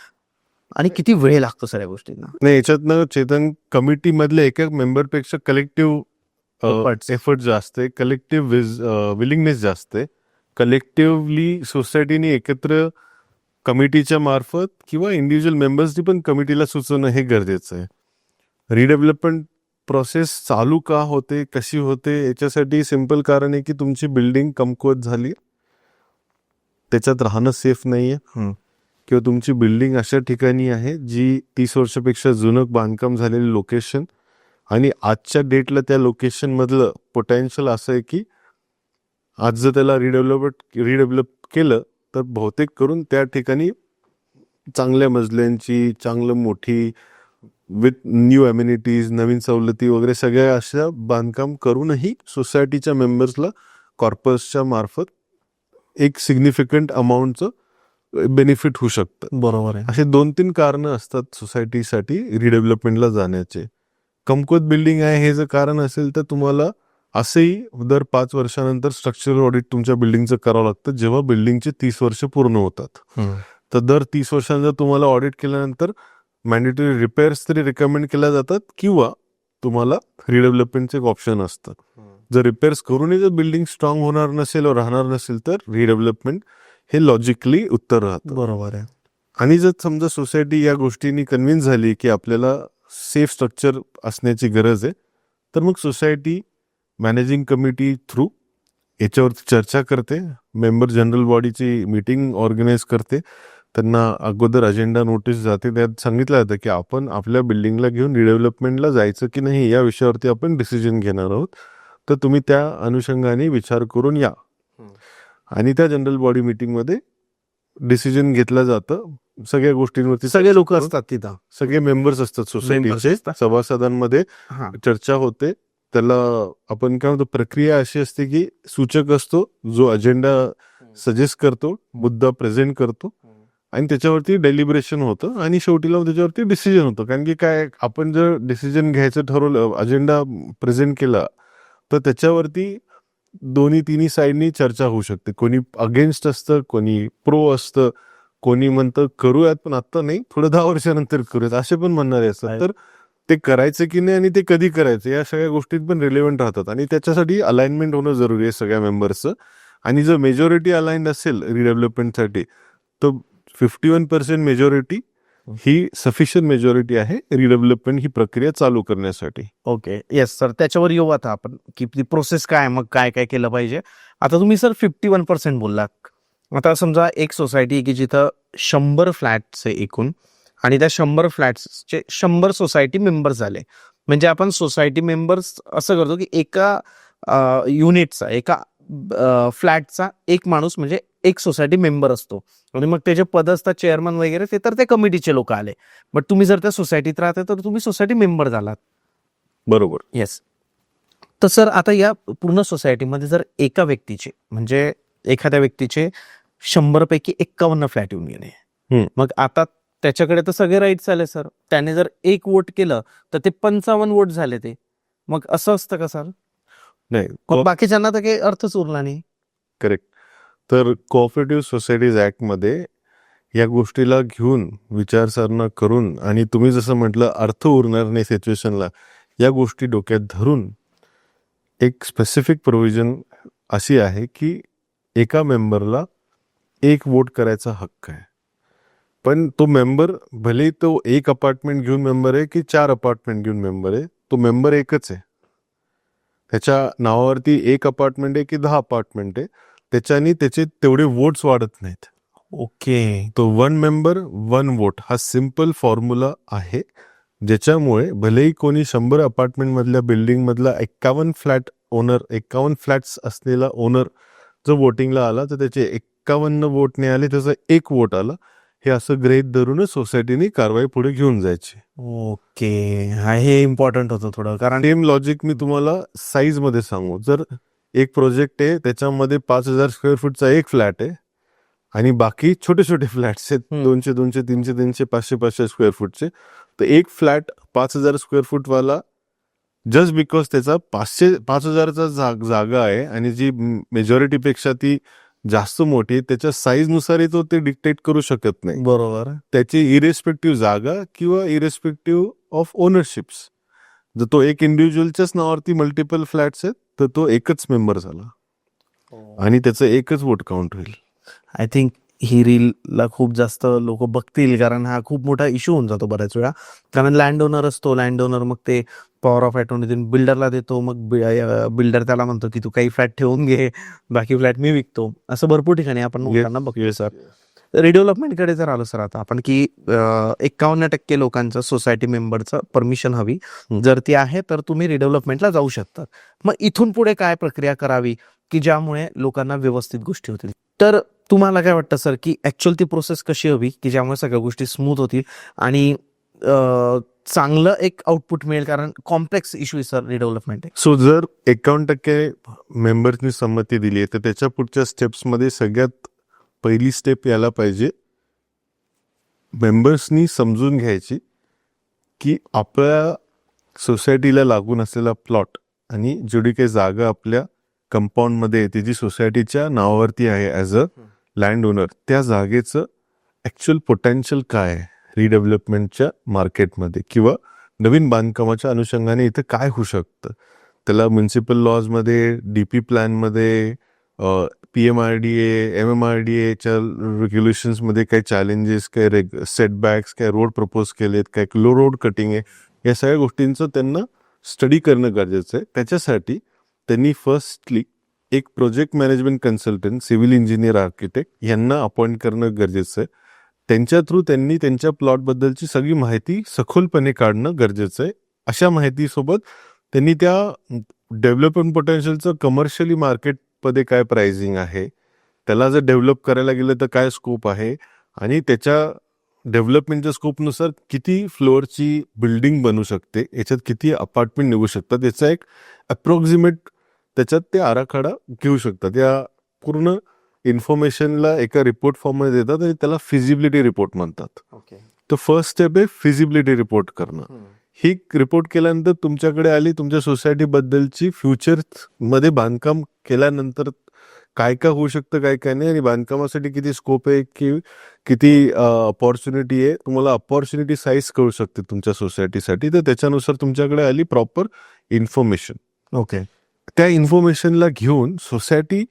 आणि किती वेळ लागतो सर या गोष्टींना? नाही, याच्यातनं चेतन, कमिटी मधल्या एक एक मेंबरपेक्षा कलेक्टिव्ह एफर्ट जास्त आहे, कलेक्टिव्ह विलिंगनेस जास्त आहे. कलेक्टिव्हली सोसायटीने एकत्र कमिटीच्या मार्फत किंवा इंडिव्हिज्युअल मेंबर्सनी पण कमिटीला सुचवणं हे गरजेचं आहे. रिडेव्हलपमेंट प्रोसेस चालू का होते, कशी होते, याच्यासाठी सिंपल कारण आहे की तुमची बिल्डिंग कमकुवत झाली, त्याच्यात राहणं सेफ नाहीये, किंवा तुमची बिल्डिंग अशा ठिकाणी आहे जी 30 वर्षापेक्षा जुनं बांधकाम झालेलं लोकेशन, आणि आजच्या डेटला त्या लोकेशन मधलं पोटेन्शियल असं आहे की आज जर त्याला रिडेव्हलप केलं तर बहुतेक करून त्या ठिकाणी चांगल्या मजल्यांची, चांगलं मोठी विथ न्यू अम्युनिटीज, नवीन सवलती वगैरे सगळ्या अशा बांधकाम करूनही सोसायटीच्या मेंबर्सला कॉर्पसच्या मार्फत एक सिग्निफिकंट अमाऊंटचं बेनिफिट होऊ शकतं. बरोबर आहे. असे 2-3 कारणं असतात सोसायटीसाठी रिडेव्हलपमेंटला जाण्याचे. कमकुवत बिल्डिंग आहे हे जर कारण असेल तर तुम्हाला असंही दर 5 वर्षानंतर स्ट्रक्चरल ऑडिट तुमच्या बिल्डिंगचं करावं लागतं, जेव्हा बिल्डिंगचे 30 वर्ष पूर्ण होतात. तर दर 30 वर्षांचा तुम्हाला ऑडिट केल्यानंतर मॅन्डेटरी रिपेअर्स तरी रिकमेंड केल्या जातात, किंवा तुम्हाला रिडेव्हलपमेंटचे एक ऑप्शन असतं. जर रिपेअर्स करूनही जर बिल्डिंग स्ट्रॉंग होणार नसेल व राहणार नसेल तर रिडेव्हलपमेंट हे लॉजिकली उत्तर राहतं. बरोबर आहे. आणि जर समजा सोसायटी या गोष्टींनी कन्व्हिन्स झाली की आपल्याला सेफ स्ट्रक्चर असण्याची गरज आहे, तर मग सोसायटी मॅनेजिंग कमिटी थ्रू याच्यावरती चर्चा करते, मेंबर जनरल बॉडीची मीटिंग ऑर्गनाईज करते, त्यांना अगोदर अजेंडा नोटीस जाते, त्यात सांगितलं जातं की आपण आपल्या बिल्डिंगला घेऊन रिडेव्हलपमेंटला जायचं की नाही या विषयावरती आपण डिसिजन घेणार आहोत, तर तुम्ही त्या अनुषंगाने विचार करून या. आणि त्या जनरल बॉडी मीटिंगमध्ये डिसिजन घेतलं जातं. सगळ्या गोष्टींवरती सगळे लोक असतात तिथं, सगळे मेंबर्स असतात Members सोसायटीचे, असतात. सभासदांमध्ये हा चर्चा होते. त्याला आपण काय म्हणतो, प्रक्रिया अशी असते की सूचक असतो जो अजेंडा सजेस्ट करतो, मुद्दा प्रेझेंट करतो आणि त्याच्यावरती डेलिब्रेशन होतं आणि शेवटी लावून त्याच्यावरती डिसिजन होतं. कारण की काय, आपण जर डिसिजन घ्यायचं ठरवलं, अजेंडा प्रेझेंट केला, तर त्याच्यावरती दोन्ही तिन्ही साईडनी चर्चा होऊ शकते. कोणी अगेन्स्ट असतं, कोणी प्रो असतं, कोणी म्हणतं करूयात पण आता नाही, थोडं 10 वर्षानंतर करूयात, असे पण म्हणणारे असतात. तर ते करायचं की नाही आणि ते कधी करायचं या सगळ्या गोष्टीत पण रिलेव्हंट राहतात आणि त्याच्यासाठी अलाइनमेंट होणं जरुरी आहे सगळ्या मेंबर्सचं. आणि जर मेजॉरिटी अलाइंड असेल रिडेव्हलपमेंटसाठी, तर 51% मेजॉरिटी ही सफिशियंट मेजॉरिटी आहे रिडेव्हलपमेंट ही प्रक्रिया चालू करण्यासाठी. ओके, येस सर, त्याच्यावर येऊ आता आपण की ती प्रोसेस काय, मग काय काय केलं पाहिजे. आता तुम्ही सर 51% बोललात. आता समजा एक सोसायटी की जिथं 100 फ्लॅट्स आहे एकूण, आणि त्या 100 फ्लॅट्सचे 100 सोसायटी मेंबर्स झाले, म्हणजे आपण सोसायटी मेंबर्स असं करतो की एका युनिटचा, एका फ्लॅटचा एक माणूस म्हणजे एक सोसायटी मेंबर असतो, आणि मग त्याचे पद असतात चेअरमन वगैरे, ते तर ते कमिटीचे लोक आले. बट तुम्ही जर त्या सोसायटीत राहता तर तुम्ही सोसायटी मेंबर झालात. बरोबर. येस. तर सर आता या पूर्ण सोसायटीमध्ये जर एका व्यक्तीचे, म्हणजे एखाद्या व्यक्तीचे 100 पैकी 51 फ्लॅट येऊन गेले, मग आता त्याच्याकडे तर सगळे राईट्स आले सर, त्याने जर एक वोट केलं तर ते 55 वोट झाले, ते मग असं असतं का सर? नाही, मग बाकीच्यांना तर काही अर्थच उरला नाही. करेक्ट. तर कोऑपरेटिव्ह सोसायटीज ऍक्टमध्ये या गोष्टीला घेऊन विचारसरणा करून आणि तुम्ही जसं म्हटलं अर्थ उरणार नाही सिच्युएशनला, या गोष्टी डोक्यात धरून एक स्पेसिफिक प्रोव्हिजन अशी आहे की एका मेंबरला एक वोट करायचा हक्क आहे. पण तो मेंबर, भले तो एक अपार्टमेंट घेऊन मेंबर आहे की 4 अपार्टमेंट घेऊन मेंबर आहे, तो मेंबर एकच आहे. त्याच्या नावावरती एक अपार्टमेंट आहे की 10 अपार्टमेंट आहे, त्याच्यानी त्याचे तेवढे वोट्स वाढत नाहीत. ओके. तो 1 मेंबर 1 वोट हा सिम्पल फॉर्म्युला आहे, ज्याच्यामुळे भलेही कोणी 100 अपार्टमेंट मधल्या बिल्डिंग मधला 51 फ्लॅट ओनर, 51 फ्लॅट्स असलेला ओनर जो वोटिंगला आला, तर त्याचे 51 वोट नाही आले, त्याचा 1 वोट आला, हे असं गृहीत धरूनच सोसायटीने कारवाई पुढे घेऊन जायची. ओके, हे इम्पॉर्टंट होतं थोडं, कारण सेम लॉजिक मी तुम्हाला साईज मध्ये सांगू. जर एक प्रोजेक्ट आहे, त्याच्यामध्ये 5,000 स्क्वेअर फूटचा एक फ्लॅट आहे आणि बाकी छोटे छोटे फ्लॅट्स आहेत, 200, 200, 300, 300, 500, 500 स्क्वेअर फूटचे, तर एक फ्लॅट 5,000 स्क्वेअर फूट वाला जस्ट बिकॉज त्याचा 5,000चा जागा आहे आणि जी मेजॉरिटीपेक्षा ती जास्त मोठी, त्याच्या साईज नुसारही तो ते डिक्टेट करू शकत नाही. बरोबर. त्याची इरेस्पेक्टिव्ह जागा किंवा इरेस्पेक्टिव्ह ऑफ ओनरशिप्स, जर तो एक इंडिव्हिज्युअलच्याच नावावरती मल्टिपल फ्लॅट्स आहेत, तर तो एकच मेंबर झाला आणि त्याचं एकच वोट काउंट होईल. आय थिंक ही रीलला खूप जास्त लोक बघतील, कारण हा खूप मोठा इश्यू होऊन जातो बऱ्याच वेळा. कारण लँड ओनर असतो, लँड ओनर मग ते पॉवर ऑफ अटॉर्नी बिल्डरला देतो, मग बिल्डर त्याला म्हणतो की तू काही फ्लॅट ठेवून घे, बाकी फ्लॅट मी विकतो. असं भरपूर ठिकाणी आपण होताना बघतो सर. रिडेव्हलपमेंटकडे जर आलो सर आता आपण, की 51% लोकांचं सोसायटी मेंबरचं परमिशन हवी, जर ती आहे तर तुम्ही रिडेव्हलपमेंटला जाऊ शकता. मग इथून पुढे काय प्रक्रिया करावी की ज्यामुळे लोकांना व्यवस्थित गोष्टी होतील? तर तुम्हाला काय वाटतं सर की ऍक्च्युअल ती प्रोसेस कशी हवी की ज्यामुळे सगळ्या गोष्टी स्मूथ होतील आणि चांगलं एक आउटपुट मिळेल, कारण कॉम्प्लेक्स इश्यू सर रिडेव्हलपमेंट आहे. सो जर 51% मेंबर्सनी संमती दिली आहे, तर त्याच्या पुढच्या स्टेप्समध्ये सगळ्यात पहिली स्टेप यायला पाहिजे, मेंबर्सनी समजून घ्यायची की आपल्या सोसायटीला लागून असलेला प्लॉट आणि जेवढी काही जागा आपल्या कंपाऊंडमध्ये येते, जी सोसायटीच्या नावावरती आहे ॲज अ लँड ओनर, त्या जागेचं ॲक्च्युअल पोटेन्शियल काय आहे रिडेव्हलपमेंटच्या मार्केटमध्ये किंवा नवीन बांधकामाच्या अनुषंगाने इथं काय होऊ शकतं. त्याला म्युन्सिपल लॉजमध्ये, DP प्लॅनमध्ये, PMRDA, MMRDAच्या रेग्युलेशन्समध्ये काही चॅलेंजेस, काही सेटबॅक्स, काही रोड प्रपोज केलेत, काही रोड कटिंग आहे, या सगळ्या गोष्टींचं त्यांना स्टडी करणं गरजेचं आहे. त्याच्यासाठी त्यांनी फर्स्टली एक project management consultant, civil engineer, architect यांना अपॉइंट करणं गरजेचं आहे. त्यांच्या थ्रू त्यांनी त्यांच्या प्लॉटबद्दलची सगळी माहिती सखोलपणे काढणं गरजेचं आहे. अशा माहितीसोबत त्यांनी त्या डेव्हलपमेंट पोटेन्शियलचं कमर्शियली मार्केटमध्ये काय प्राइसिंग आहे, त्याला जर डेव्हलप करायला गेलं तर काय स्कोप आहे, आणि त्याच्या डेव्हलपमेंटच्या स्कोपनुसार किती फ्लोअरची बिल्डिंग बनू शकते, याच्यात किती अपार्टमेंट निघू शकतात, याचा एक अप्रॉक्सिमेट त्याच्यात ते आराखडा घेऊ शकतात. या पूर्ण इन्फॉर्मेशनला एका रिपोर्ट फॉर्ममध्ये देतात आणि त्याला फिजिबिलिटी रिपोर्ट म्हणतात. तर फर्स्ट स्टेप आहे फिजिबिलिटी रिपोर्ट करणं. ही रिपोर्ट केल्यानंतर तुमच्याकडे आली तुमच्या सोसायटी बद्दलची फ्युचर मध्ये बांधकाम केल्यानंतर काय काय होऊ शकतं, काय काय नाही, आणि बांधकामासाठी किती स्कोप आहे, किती अपॉर्च्युनिटी आहे, तुम्हाला अपॉर्च्युनिटी साईज कळू शकते तुमच्या सोसायटीसाठी. तर त्याच्यानुसार तुमच्याकडे आली प्रॉपर इन्फॉर्मेशन. ओके. त्या इन्फॉर्मेशनला घेऊन सोसायटी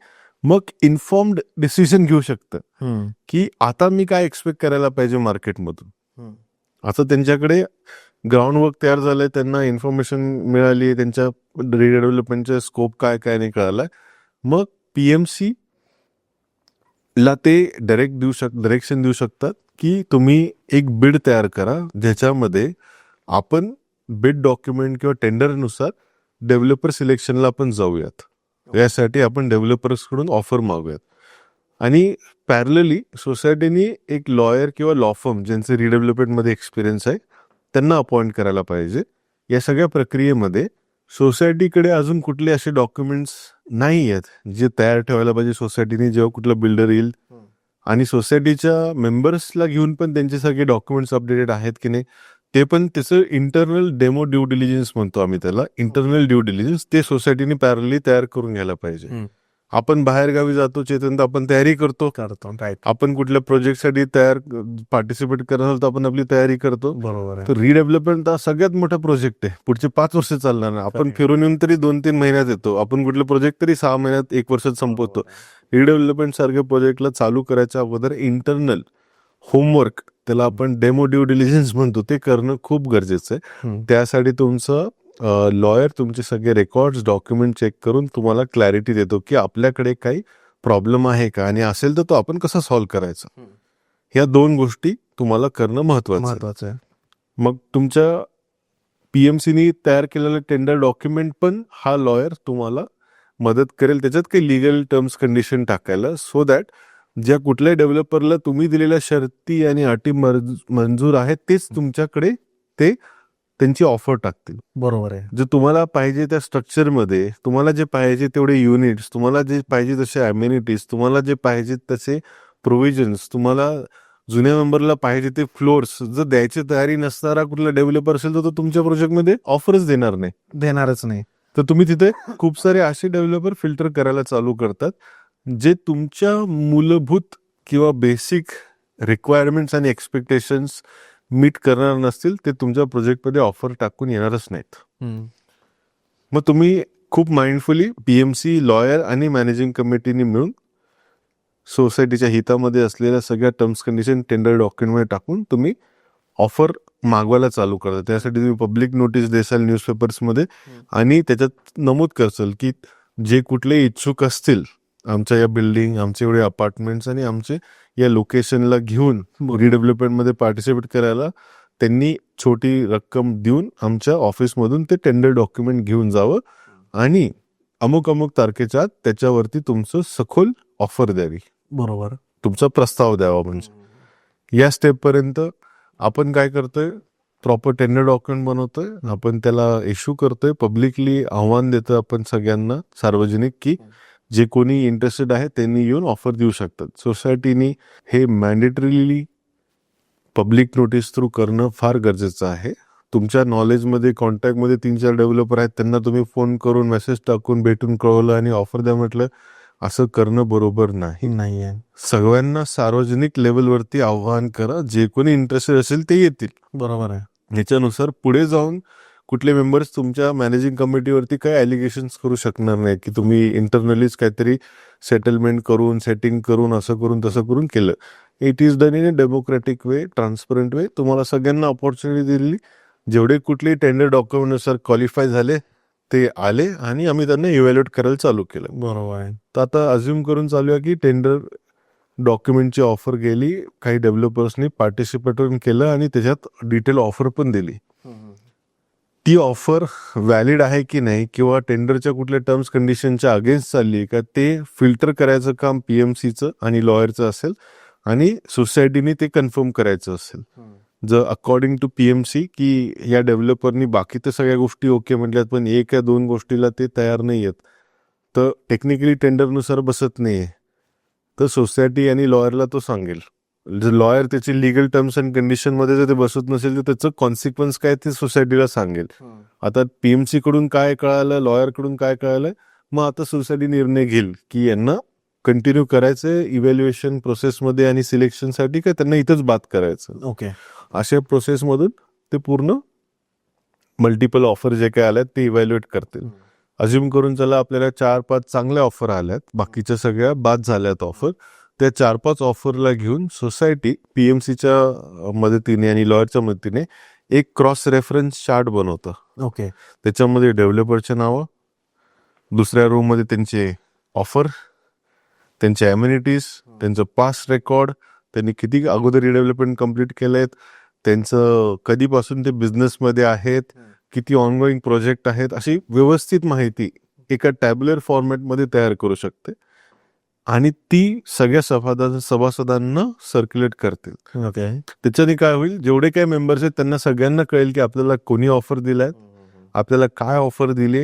मग इन्फॉर्म्ड डिसिजन घेऊ शकतं की आता मी काय एक्सपेक्ट करायला पाहिजे मार्केटमधून. आता त्यांच्याकडे ग्राउंड वर्क तयार झालंय, त्यांना इन्फॉर्मेशन मिळाली, त्यांच्या रिडेव्हलपमेंटचा स्कोप काय काय नाही कळालाय. मग पीएमसी ला ते डायरेक्शन देऊ शकतात की तुम्ही एक बिड तयार करा, ज्याच्यामध्ये आपण बिड डॉक्युमेंट किंवा टेंडरनुसार डेव्हलपर सिलेक्शनला आपण जाऊयात. यासाठी आपण डेव्हलपर्सकडून ऑफर मागूयात. आणि पॅरलली सोसायटीनी एक लॉयर किंवा लॉ फर्म ज्यांचे रिडेव्हलपमेंटमध्ये एक्सपिरियन्स आहे त्यांना अपॉइंट करायला पाहिजे. या सगळ्या प्रक्रियेमध्ये सोसायटीकडे अजून कुठले असे डॉक्युमेंट्स नाही आहेत जे तयार ठेवायला पाहिजे सोसायटीने जेव्हा कुठला बिल्डर येईल, आणि सोसायटीच्या मेंबर्सला घेऊन पण त्यांचे सगळे डॉक्युमेंट्स अपडेटेड आहेत की नाही ते पण, त्याचं इंटरनल डेमो ड्यू डिलिजन्स म्हणतो आम्ही त्याला, इंटरनल ड्यू डिलिजन्स, ते सोसायटीने पॅरलली तयार करून घ्यायला पाहिजे. आपण बाहेर गावी जातो चेतन तर आपण तयारी करतो. आपण कुठल्या प्रोजेक्टसाठी पार्टिसिपेट करणार तर आपण आपली तयारी करतो. बरोबर आहे. तर रिडेव्हलपमेंट हा सगळ्यात मोठा प्रोजेक्ट आहे, पुढचे 5 वर्ष चालणार नाही. आपण फिरून येऊन तरी 2-3 महिन्यात येतो, आपण कुठले प्रोजेक्ट तरी 6 महिन्यात 1 वर्षात संपवतो. रिडेव्हलपमेंट सारख्या प्रोजेक्टला चालू करायच्या अगोदर इंटरनल होमवर्क, त्याला आपण डेमो ड्यू डिलिजन्स म्हणतो, ते करणं खूप गरजेचं आहे. त्यासाठी तुमचं लॉयर तुमचे सगळे रेकॉर्ड्स डॉक्युमेंट चेक करून तुम्हाला क्लॅरिटी देतो की आपल्याकडे काही प्रॉब्लेम आहे का, आणि असेल तर तो आपण कसा सॉल्व्ह करायचा. ह्या 2 गोष्टी तुम्हाला करणं महत्वाचं आहे. मग तुमच्या पीएमसीनी तयार केलेलं टेंडर डॉक्युमेंट पण हा लॉयर तुम्हाला मदत करेल त्याच्यात काही लिगल टर्म्स कंडिशन टाकायला, सो दॅट ज्या कुठल्याही डेव्हलपरला तुम्ही दिलेल्या शर्ती आणि अटी मंजूर आहेत तेच तुमच्याकडे ते त्यांची ऑफर टाकतील. बरोबर आहे. जे तुम्हाला पाहिजे त्या स्ट्रक्चरमध्ये, तुम्हाला जे पाहिजे तेवढे युनिट्स, तुम्हाला जे पाहिजे तसे अम्युनिटीज, तुम्हाला जे पाहिजे तसे प्रोव्हिजन्स, तुम्हाला जुन्या मेंबरला पाहिजे ते फ्लोर्स जर द्यायची तयारी नसणारा कुठला डेव्हलपर असेल तर तो तुमच्या प्रोजेक्टमध्ये ऑफरच देणारच नाही. तर तुम्ही तिथे खूप सारे असे डेव्हलपर फिल्टर करायला चालू करतात जे तुमच्या मूलभूत किंवा बेसिक रिक्वायरमेंट्स आणि एक्सपेक्टेशन्स मीट करणार नसतील, ते तुमच्या प्रोजेक्टमध्ये ऑफर टाकून येणारच नाहीत. मग तुम्ही खूप माइंडफुली पीएमसी, लॉयर आणि मॅनेजिंग कमिटीने मिळून सोसायटीच्या हितामध्ये असलेल्या सगळ्या टर्म्स कंडिशन टेंडर डॉक्युमेंटमध्ये टाकून तुम्ही ऑफर मागवायला चालू करता. त्यासाठी तुम्ही पब्लिक नोटीस देसाल न्यूजपेपर्समध्ये, आणि त्याच्यात नमूद करसाल की जे कुठले इच्छुक असतील आमच्या या बिल्डिंग, आमचे एवढे अपार्टमेंट्स आणि आमचे या लोकेशनला घेऊन रिडेव्हलपमेंटमध्ये पार्टिसिपेट करायला, त्यांनी छोटी रक्कम देऊन आमच्या ऑफिसमधून ते टेंडर डॉक्युमेंट घेऊन जावं आणि अमुक तारखेच्या आत त्याच्यावरती तुमचं सखोल ऑफर द्यावी. बरोबर. तुमचा प्रस्ताव द्यावा. म्हणजे या स्टेपपर्यंत आपण काय करतोय, प्रॉपर टेंडर डॉक्युमेंट बनवतोय, आपण त्याला इश्यू करतोय, पब्लिकली आव्हान देतोय आपण सगळ्यांना सार्वजनिक की जे कोणी इंटरेस्टेड आहे त्यांनी येऊन ऑफर देऊ शकतात. सोसायटीनी हे मॅन्डेटरीली पब्लिक नोटीस थ्रू करणं फार गरजेचं आहे. तुमच्या नॉलेजमध्ये कॉन्टॅक्टमध्ये 3-4 डेव्हलपर आहेत, त्यांना तुम्ही फोन करून मेसेज टाकून भेटून कळवलं आणि ऑफर द्या म्हटलं, असं करणं बरोबर नाही. सगळ्यांना सार्वजनिक लेवलवरती आव्हान करा, जे कोणी इंटरेस्टेड असेल ते येतील. बरोबर आहे. ह्याच्यानुसार पुढे जाऊन कुठले मेंबर्स तुमच्या मॅनेजिंग कमिटीवरती काही ॲलिगेशन्स करू शकणार नाही की तुम्ही इंटरनलीच काहीतरी सेटलमेंट करून, सेटिंग करून, असं करून तसं करून केलं. It is done in a democratic way, transparent way. तुम्हाला सगळ्यांना ऑपॉर्च्युनिटी दिली. जेवढे कुठले टेंडर डॉक्युमेंटनुसार क्वालिफाय झाले ते आले आणि आम्ही त्यांना इव्हॅल्युएट करायला चालू केलं. बरोबर आहे. तर आता अज्युम करून चालू आहे की टेंडर डॉक्युमेंटची ऑफर गेली, काही डेव्हलपर्सनी पार्टिसिपेट केलं आणि त्याच्यात डिटेल ऑफर पण दिली. ती ऑफर व्हॅलिड आहे की नाही किंवा टेंडरच्या कुठल्या टर्म्स कंडिशनच्या अगेन्स्ट चालली का ते फिल्टर करायचं काम पीएमसीचं आणि लॉयरचं असेल आणि सोसायटीने ते कन्फर्म करायचं असेल. जर अकॉर्डिंग टू पीएमसी की या डेव्हलपरनी बाकी तर सगळ्या गोष्टी ओके म्हटल्यात पण एक या दोन गोष्टीला ते तयार नाही आहेत तर टेक्निकली टेंडरनुसार बसत नाहीये तर सोसायटी आणि लॉयरला तो सांगेल. जर लॉयर त्याची लिगल टर्म्स अँड कंडिशन मध्ये जर ते बसत नसेल तर त्याचं कॉन्सिक्वन्स काय ते सोसायटीला सांगेल. आता पीएमसी कडून काय कळालं, लॉयर कडून काय कळालं, मग आता सोसायटी निर्णय घेईल की यांना कंटिन्यू करायचंय इव्हॅल्युएशन प्रोसेसमध्ये आणि सिलेक्शनसाठी काय त्यांना इथंच बात करायचं. ओके. अशा प्रोसेसमधून ते पूर्ण मल्टिपल ऑफर जे काय आल्यात ते इव्हॅल्युएट करतील. अज्युम करून चला आपल्याला 4-5 चांगल्या ऑफर आल्यात, बाकीच्या सगळ्या बाद झाल्यात ऑफर. त्या 4-5 ऑफरला घेऊन सोसायटी पीएमसीच्या मदतीने आणि लॉयरच्या मदतीने एक क्रॉस रेफरन्स चार्ट बनवतं. ओके. त्याच्यामध्ये डेव्हलपरचे नावं, दुसऱ्या रूम मध्ये त्यांचे ऑफर, त्यांचे अम्युनिटीज, त्यांचं पास्ट रेकॉर्ड, त्यांनी किती अगोदर रिडेव्हलपमेंट कम्प्लीट केलेत, त्यांचं कधीपासून ते बिझनेसमध्ये आहेत, किती ऑनगोईंग प्रोजेक्ट आहेत, अशी व्यवस्थित माहिती एका टॅब्युलर फॉर्मॅटमध्ये तयार करू शकते आणि ती सगळ्या सभासदांना सर्क्युलेट करतील. ओके. त्याच्याने काय होईल, जेवढे काही मेंबर्स आहेत त्यांना सगळ्यांना कळेल की आपल्याला कोणी ऑफर दिलाय, आपल्याला काय ऑफर दिली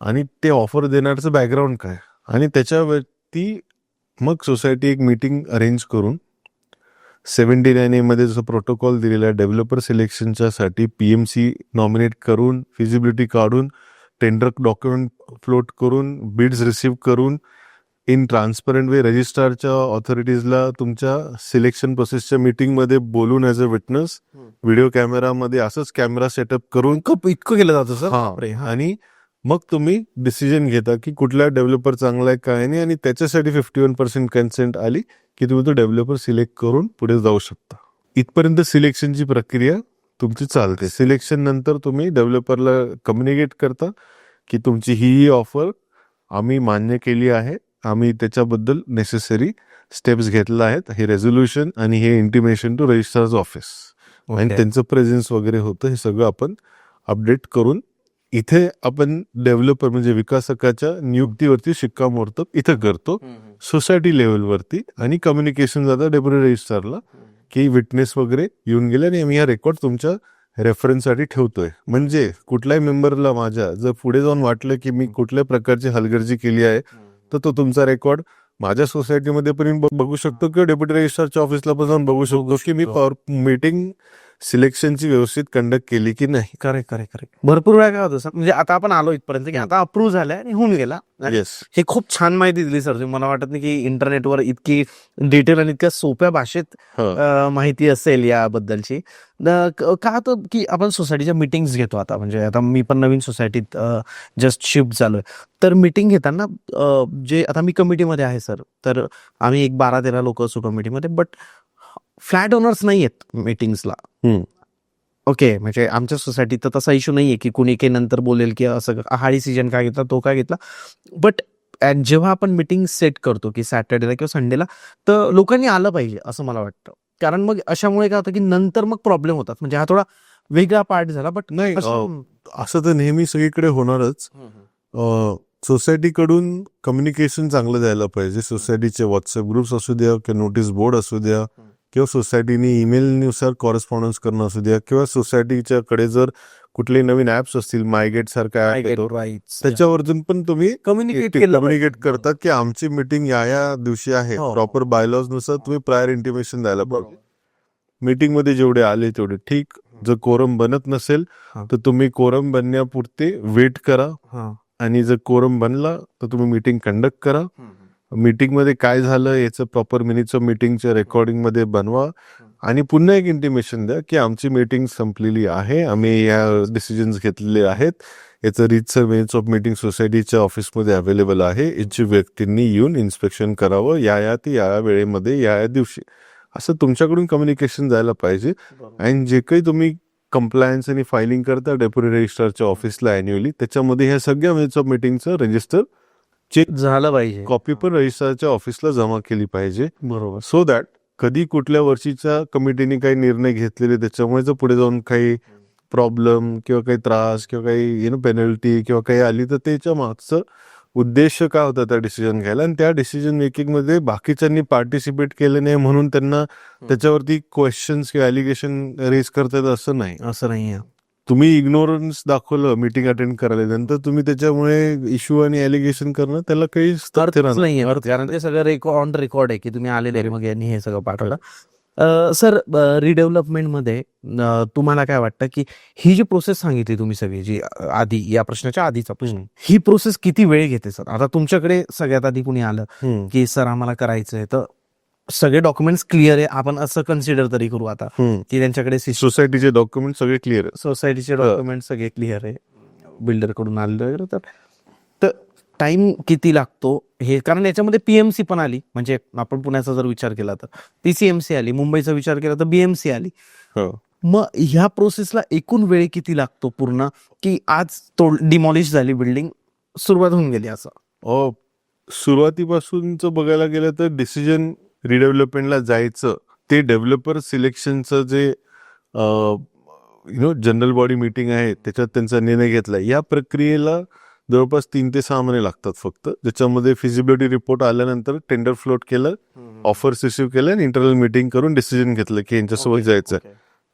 आणि ते ऑफर देणारचं बॅकग्राऊंड काय. आणि त्याच्यावरती मग सोसायटी एक मीटिंग अरेंज करून 79A मध्ये जसं प्रोटोकॉल दिलेला आहे डेव्हलपर सिलेक्शनच्या साठी पीएमसी नॉमिनेट करून, फिजिबिलिटी काढून, टेंडर डॉक्युमेंट फ्लोट करून, बिड्स रिसीव्ह करून, इन ट्रान्सपरंट वे रजिस्ट्रारच्या ऑथॉरिटीजला तुमच्या सिलेक्शन प्रोसेसच्या मीटिंगमध्ये बोलून ॲज अ विटनेस, व्हिडिओ कॅमेरामध्ये असंच कॅमेरा सेटअप करून इतकं केलं जातं सर. हा आणि मग तुम्ही डिसिजन घेता की कुठला डेव्हलपर चांगला आहे काय नाही आणि त्याच्यासाठी 51% कन्सेंट आली की तुम्ही तो डेव्हलपर सिलेक्ट करून पुढे जाऊ शकता. इथपर्यंत सिलेक्शनची प्रक्रिया तुमची चालते. सिलेक्शन नंतर तुम्ही डेव्हलपरला कम्युनिकेट करता की तुमची ही ऑफर आम्ही मान्य केली आहे, आम्ही त्याच्याबद्दल नेसेसरी स्टेप्स घेतला आहेत, हे रेझोल्युशन आणि हे इंटिमेशन टू रजिस्ट्रार्स ऑफिस आणि त्यांचं प्रेझेन्स वगैरे होतं. हे सगळं आपण अपडेट करून इथे आपण डेव्हलपर म्हणजे विकासकाच्या नियुक्तीवरती शिक्कामोर्तब इथं करतो सोसायटी लेवलवरती आणि कम्युनिकेशन जातं डेप्युटी रजिस्ट्रारला की विटनेस वगैरे येऊन गेले आणि आम्ही हा रेकॉर्ड तुमच्या रेफरन्ससाठी ठेवतोय. म्हणजे कुठल्याही मेंबरला माझ्या जर पुढे जाऊन वाटलं की मी कुठल्या प्रकारची हलगर्जी केली आहे तर तो तुमचा रेकॉर्ड माझ्या सोसायटीमध्ये पण बघू शकतो किंवा डेप्युटी रजिस्ट्रारच्या ऑफिसला पण जाऊन बघू शकतो की मी मीटिंग सिलेक्शनची व्यवस्थित कंडक्ट केली की नाही. करेक्ट. भरपूर वेळा काय होतं सर, म्हणजे आता आपण आलो इथपर्यंत की आता अप्रूव्ह झालाय आणि होऊन गेला. येस, हे खूप छान माहिती दिली सर. मला वाटत नाही की इंटरनेटवर इतकी डिटेल आणि इतक्या सोप्या भाषेत माहिती असेल याबद्दलची. का तर की आपण सोसायटीच्या मिटिंग्स घेतो आता, म्हणजे आता मी पण नवीन सोसायटीत जस्ट शिफ्ट झालोय, तर मिटिंग घेताना जे आता मी कमिटीमध्ये आहे सर, तर आम्ही एक 12-13 लोक असू कमिटीमध्ये, बट फ्लॅट ओनर्स नाही आहेत मीटिंग्सला. ओके, म्हणजे आमच्या सोसायटीत तर तसा इश्यू नाहीये की कुणी काही नंतर बोलेल की असं हा डिसिजन काय घेतला, तो काय घेतला. बट जेव्हा आपण मिटिंग सेट करतो की सॅटर्डेला किंवा संडेला, तर लोकांनी आलं पाहिजे असं मला वाटतं. कारण मग अशामुळे काय होतं की नंतर मग प्रॉब्लेम होतात. म्हणजे हा थोडा वेगळा पार्ट झाला, बट नाही असं तर नेहमी सगळीकडे होणारच. सोसायटीकडून कम्युनिकेशन चांगलं द्यायला पाहिजे. सोसायटीचे व्हॉट्सअप ग्रुप्स असू द्या किंवा नोटीस बोर्ड असू द्या किंवा सोसायटीने ईमेलनुसार कॉरेस्पॉन्डन्स करणं असू द्या किंवा सोसायटीच्याकडे जर कुठले नवीन ऍप्स असतील, मायगेट सारखा ऍप येतो त्याच्यावरतून पण तुम्ही कम्युनिकेट करतात की आमची मीटिंग या दिवशी आहे. प्रॉपर बायलॉज नुसार तुम्ही प्रायर इंटिमेशन द्यायला पाहिजे. मीटिंग मध्ये जेवढे आले तेवढे ठीक. जर कोरम बनत नसेल तर तुम्ही कोरम बनण्यापुरते वेट करा आणि जर कोरम बनला तर तुम्ही मीटिंग कंडक्ट करा. मीटिंग मध्ये काय झालं याचं प्रॉपर मिनिट्स ऑफ मीटिंगच्या रेकॉर्डिंग मध्ये बनवा आणि पुन्हा एक इंटिमेशन द्या की आमची मीटिंग संपलेली आहे, आम्ही या डिसिजन्स घेतलेले आहेत, याचं रीतसर मिनिट्स ऑफ मीटिंग सोसायटीच्या ऑफिसमध्ये अवेलेबल आहे, याची व्यक्तींनी येऊन इन्स्पेक्शन करावं या वेळेमध्ये या दिवशी, असं तुमच्याकडून कम्युनिकेशन जायला पाहिजे. आणि जे काही तुम्ही कंप्लायन्स आणि फायलिंग करता डेप्युटी रजिस्ट्रारच्या ऑफिसला अॅन्युअली. त्याच्यामध्ये ह्या सगळ्या मीटिंगचं रजिस्टर झालं पाहिजे. कॉपी पण रजिस्ट्रारच्या ऑफिसला जमा केली पाहिजे, बरोबर. सो दॅट कधी कुठल्या वर्षीच्या कमिटीने काही निर्णय घेतलेले त्याच्यामुळे जर पुढे जाऊन काही प्रॉब्लेम किंवा काही त्रास किंवा काही पेनल्टी किंवा काही आली तर त्याच्या मागचं उद्देश काय होता त्या डिसिजन घ्यायला, आणि त्या डिसिजन मेकिंग मध्ये बाकीच्यांनी पार्टिसिपेट केलं नाही म्हणून त्यांना त्याच्यावरती क्वेश्चन्स किंवा ॲलिगेशन रेज करतात असं नाही. असं नाहीये. तुम्ही इग्नोरन्स दाखवलं मीटिंग अटेंड करायला, नंतर तुम्ही त्याच्यामुळे इश्यू आणि ॲलिगेशन करणं त्याला काही तथ्य राहणार नाहीये, कारण ते सगळं ऑन रेकॉर्ड आहे की तुम्ही आलेले आहे, मग यांनी हे सगळं पाठवलं. सर, रिडेव्हलपमेंटमध्ये तुम्हाला काय वाटतं की ही जी प्रोसेस सांगितली तुम्ही सगळी, जी आधी या प्रश्नाच्या आधीचा प्रश्न, ही प्रोसेस किती वेळ घेते सर? आता तुमच्याकडे सगळ्यात आधी कुणी आलं की सर आम्हाला करायचंय, तर सगळे डॉक्युमेंट्स क्लिअर आहे, आपण असं कन्सिडर तरी करू आता की त्यांच्याकडे सोसायटीचे डॉक्युमेंट सगळे क्लिअर आहे, सोसायटीचे डॉक्युमेंट सगळे क्लिअर आहे, बिल्डर कडून आलेलं वगैरे, तर टाइम किती लागतो हे? कारण याच्यामध्ये पीएमसी पण आली, म्हणजे आपण पुण्याचा जर विचार केला तर पीसीएमसी आली, मुंबईचा विचार केला तर बीएमसी आली. मग ह्या प्रोसेसला एकूण वेळ किती लागतो पूर्ण, की आज डिमॉलिश झाली बिल्डिंग, सुरुवात होऊन गेली असं? सुरुवातीपासूनच बघायला गेलं तर डिसिजन रिडेव्हलपमेंटला जायचं ते डेव्हलपर सिलेक्शनचं जे जनरल बॉडी मीटिंग आहे त्याच्यात त्यांचा निर्णय घेतला, या प्रक्रियेला जवळपास 3 ते 6 महिने लागतात फक्त, ज्याच्यामध्ये फिजिबिलिटी रिपोर्ट आल्यानंतर टेंडर फ्लोट केलं, ऑफर्स रिसिव्ह केलं आणि इंटरनल मीटिंग करून डिसिजन घेतलं की यांच्यासोबत जायचं.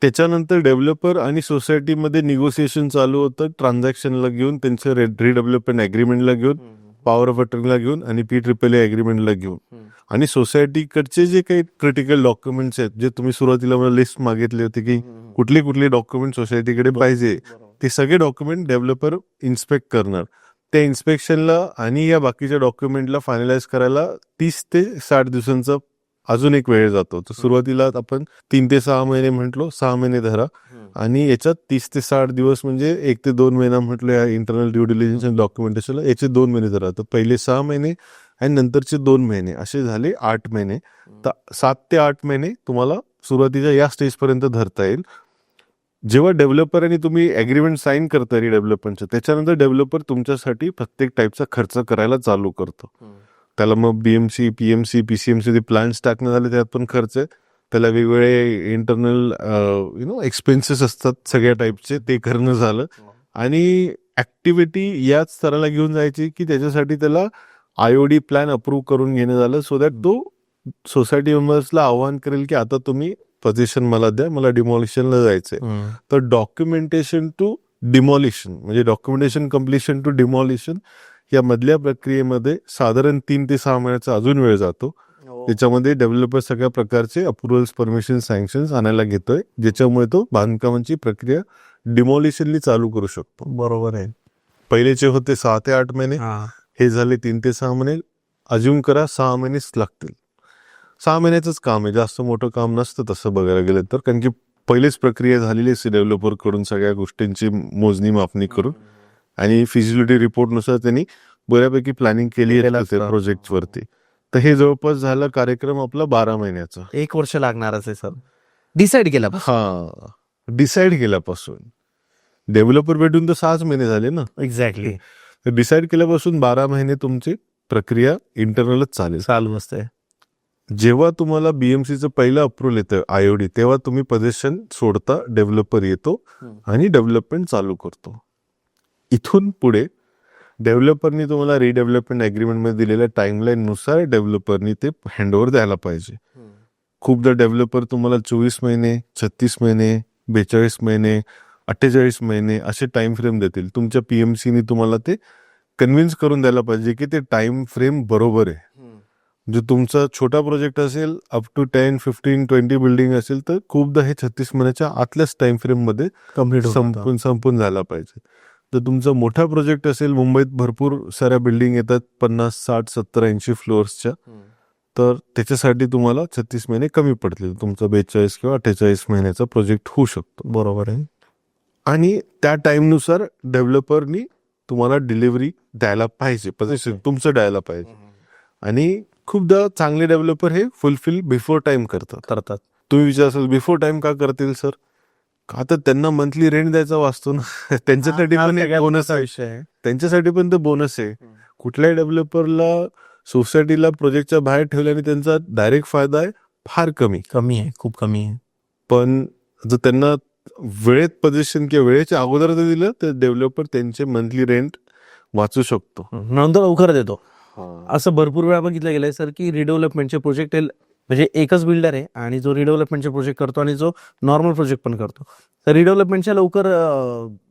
त्याच्यानंतर डेव्हलपर आणि सोसायटीमध्ये निगोसिएशन चालू होतं, ट्रान्झॅक्शनला घेऊन, त्यांचं रिडेव्हलपमेंट अग्रीमेंटला घेऊन, पॉवर ऑफ अटर्नीला घेऊन आणि PEE अग्रीमेंटला घेऊन, आणि सोसायटीकडचे जे काही क्रिटिकल डॉक्युमेंट्स आहेत, जे तुम्ही सुरुवातीला मला लिस्ट मागितली होती की कुठले कुठले डॉक्युमेंट सोसायटीकडे पाहिजे, ते सगळे डॉक्युमेंट डेव्हलपर इन्स्पेक्ट करणार. त्या इन्स्पेक्शनला आणि या बाकीच्या डॉक्युमेंटला फायनलाइज करायला 30 ते 60 दिवसांचा अजून एक वेळ जातो. तर सुरुवातीला आपण 3 ते 6 महिने म्हटलो, 6 महिने धरा, आणि याच्यात 30 ते 60 दिवस म्हणजे 1 ते 2 महिना म्हटलं या इंटरनल ड्यू डिलिजन्स आणि डॉक्युमेंटेशनला, याचे 2 महिने धरा. तर पहिले 6 महिने आणि नंतरचे 2 महिने असे झाले 8 महिने. तर 7 ते 8 महिने तुम्हाला सुरुवातीच्या या स्टेजपर्यंत धरता येईल. जेव्हा डेव्हलपर आणि तुम्ही अग्रीमेंट साईन करता रिडेव्हलपमेंटचं, त्याच्यानंतर डेव्हलपर तुमच्यासाठी प्रत्येक टाईपचा खर्च करायला चालू करतो. त्याला मग BMC, PMC, PCMC प्लॅन्स टाकणं झाले, त्यात पण खर्च आहे. त्याला वेगवेगळे इंटरनल एक्सपेन्सेस असतात सगळ्या टाईपचे, ते करणं झालं. आणि ऍक्टिव्हिटी याच स्तराला घेऊन जायची की त्याच्यासाठी त्याला IOD प्लॅन अप्रूव्ह करून घेणं झालं, सो दॅट तो सोसायटी मेंबर्सला आव्हान करेल की आता तुम्ही पोझिशन मला द्या, मला डिमॉलिशनला जायचंय. तर डॉक्युमेंटेशन टू डिमॉलिशन, म्हणजे डॉक्युमेंटेशन कम्प्लिशन टू डिमॉलिशन, या मधल्या प्रक्रियेमध्ये साधारण 3 ते 6 महिन्याचा अजून वेळ जातो. त्याच्यामध्ये डेव्हलपर सगळ्या प्रकारचे अप्रुव्हल्स, परमिशन, सँक्शन्स आणायला घेतोय, ज्याच्यामुळे तो बांधकामाची प्रक्रिया डिमॉलिशनली चालू करू शकतो. बरोबर आहे. पहिलेचे होते 6 ते 8 महिने, हे झाले 3 ते 6 महिने. अज्यूम करा 6 महिनेच लागतील. 6 महिन्याचंच काम आहे, जास्त मोठं काम नसतं तसं बघायला गेलं तर, कारण की पहिलेच प्रक्रिया झालेली असते डेव्हलपर कडून सगळ्या गोष्टींची मोजणी मापणी करून, आणि फिजिबिलिटी रिपोर्टनुसार त्यांनी बऱ्यापैकी प्लॅनिंग केली आहे प्रोजेक्ट वरती. तर हे जवळपास झालं कार्यक्रम आपला 12 महिन्याचा. 1 वर्ष लागणारच आहे सर डिसाईड केला. डिसाईड केल्यापासून. डेव्हलपर भेटून तर 6 महिने झाले ना. एक्झॅक्टली. तर डिसाईड केल्यापासून 12 महिने तुमची प्रक्रिया इंटरनलच चालू जेव्हा तुम्हाला BMCचं पहिलं अप्रुव्हल येतं IOD, तेव्हा तुम्ही पोझिशन सोडता, डेव्हलपर येतो आणि डेव्हलपमेंट चालू करतो. इथून पुढे डेव्हलपरनी तुम्हाला रिडेव्हलपमेंट अग्रीमेंटमध्ये दिलेल्या टाइमलाईन नुसार डेव्हलपरनी ते हँडओव्हर द्यायला पाहिजे. खूपदा डेव्हलपर तुम्हाला 24 महिने, 36 महिने, 42 महिने, 48 महिने असे टाइम फ्रेम देतील. तुमच्या PMCनी तुम्हाला ते कन्व्हिन्स करून द्यायला पाहिजे की ते टाइम फ्रेम बरोबर आहे. जो तुमचा छोटा प्रोजेक्ट असेल, अप टू 10, 15, 20 बिल्डिंग असेल, तर खूपदा हे 36 महिन्याच्या आतल्याच टाइम फ्रेम मध्ये संपून झाला पाहिजे. जर तुमचा मोठा प्रोजेक्ट असेल, मुंबईत भरपूर साऱ्या बिल्डिंग येतात 50, 60, 70, 80 फ्लोअर्सच्या, तर त्याच्यासाठी तुम्हाला 36 महिने कमी पडतील. तुमचा 42 किंवा 48 महिन्याचा प्रोजेक्ट होऊ शकतो. बरोबर आहे. आणि त्या टाइमनुसार डेव्हलपरनी तुम्हाला डिलिव्हरी द्यायला पाहिजे, तुमचं द्यायला पाहिजे. आणि खूपदा चांगले डेव्हलपर हे फुलफिल बिफोर टाइम करतात. करतात. तुम्ही विचार असेल बिफोर टाइम का करतील सर? का तर त्यांना मंथली रेंट द्यायचा वाचतो ना. त्यांच्यासाठी पण एक बोनस आहे. विषय आहे. त्यांच्यासाठी पण ते बोनस आहे. कुठल्याही डेव्हलपरला सोसायटीला प्रोजेक्टच्या बाहेर ठेवल्याने त्यांचा डायरेक्ट फायदा आहे फार कमी. कमी आहे, खूप कमी आहे. पण जर त्यांना वेळेत पोझिशन किंवा वेळेच्या अगोदर जर दिलं तर डेव्हलपर त्यांचे मंथली रेंट वाचू शकतो. नंतर लवकर देतो. असं भरपूर वेळा बघितलं गेलंय सर की रिडेव्हलपमेंटचे प्रोजेक्ट म्हणजे एकच बिल्डर आहे आणि जो रिडेव्हलपमेंटचे प्रोजेक्ट करतो आणि जो नॉर्मल प्रोजेक्ट पण करतो, तर रिडेव्हलपमेंटच्या लवकर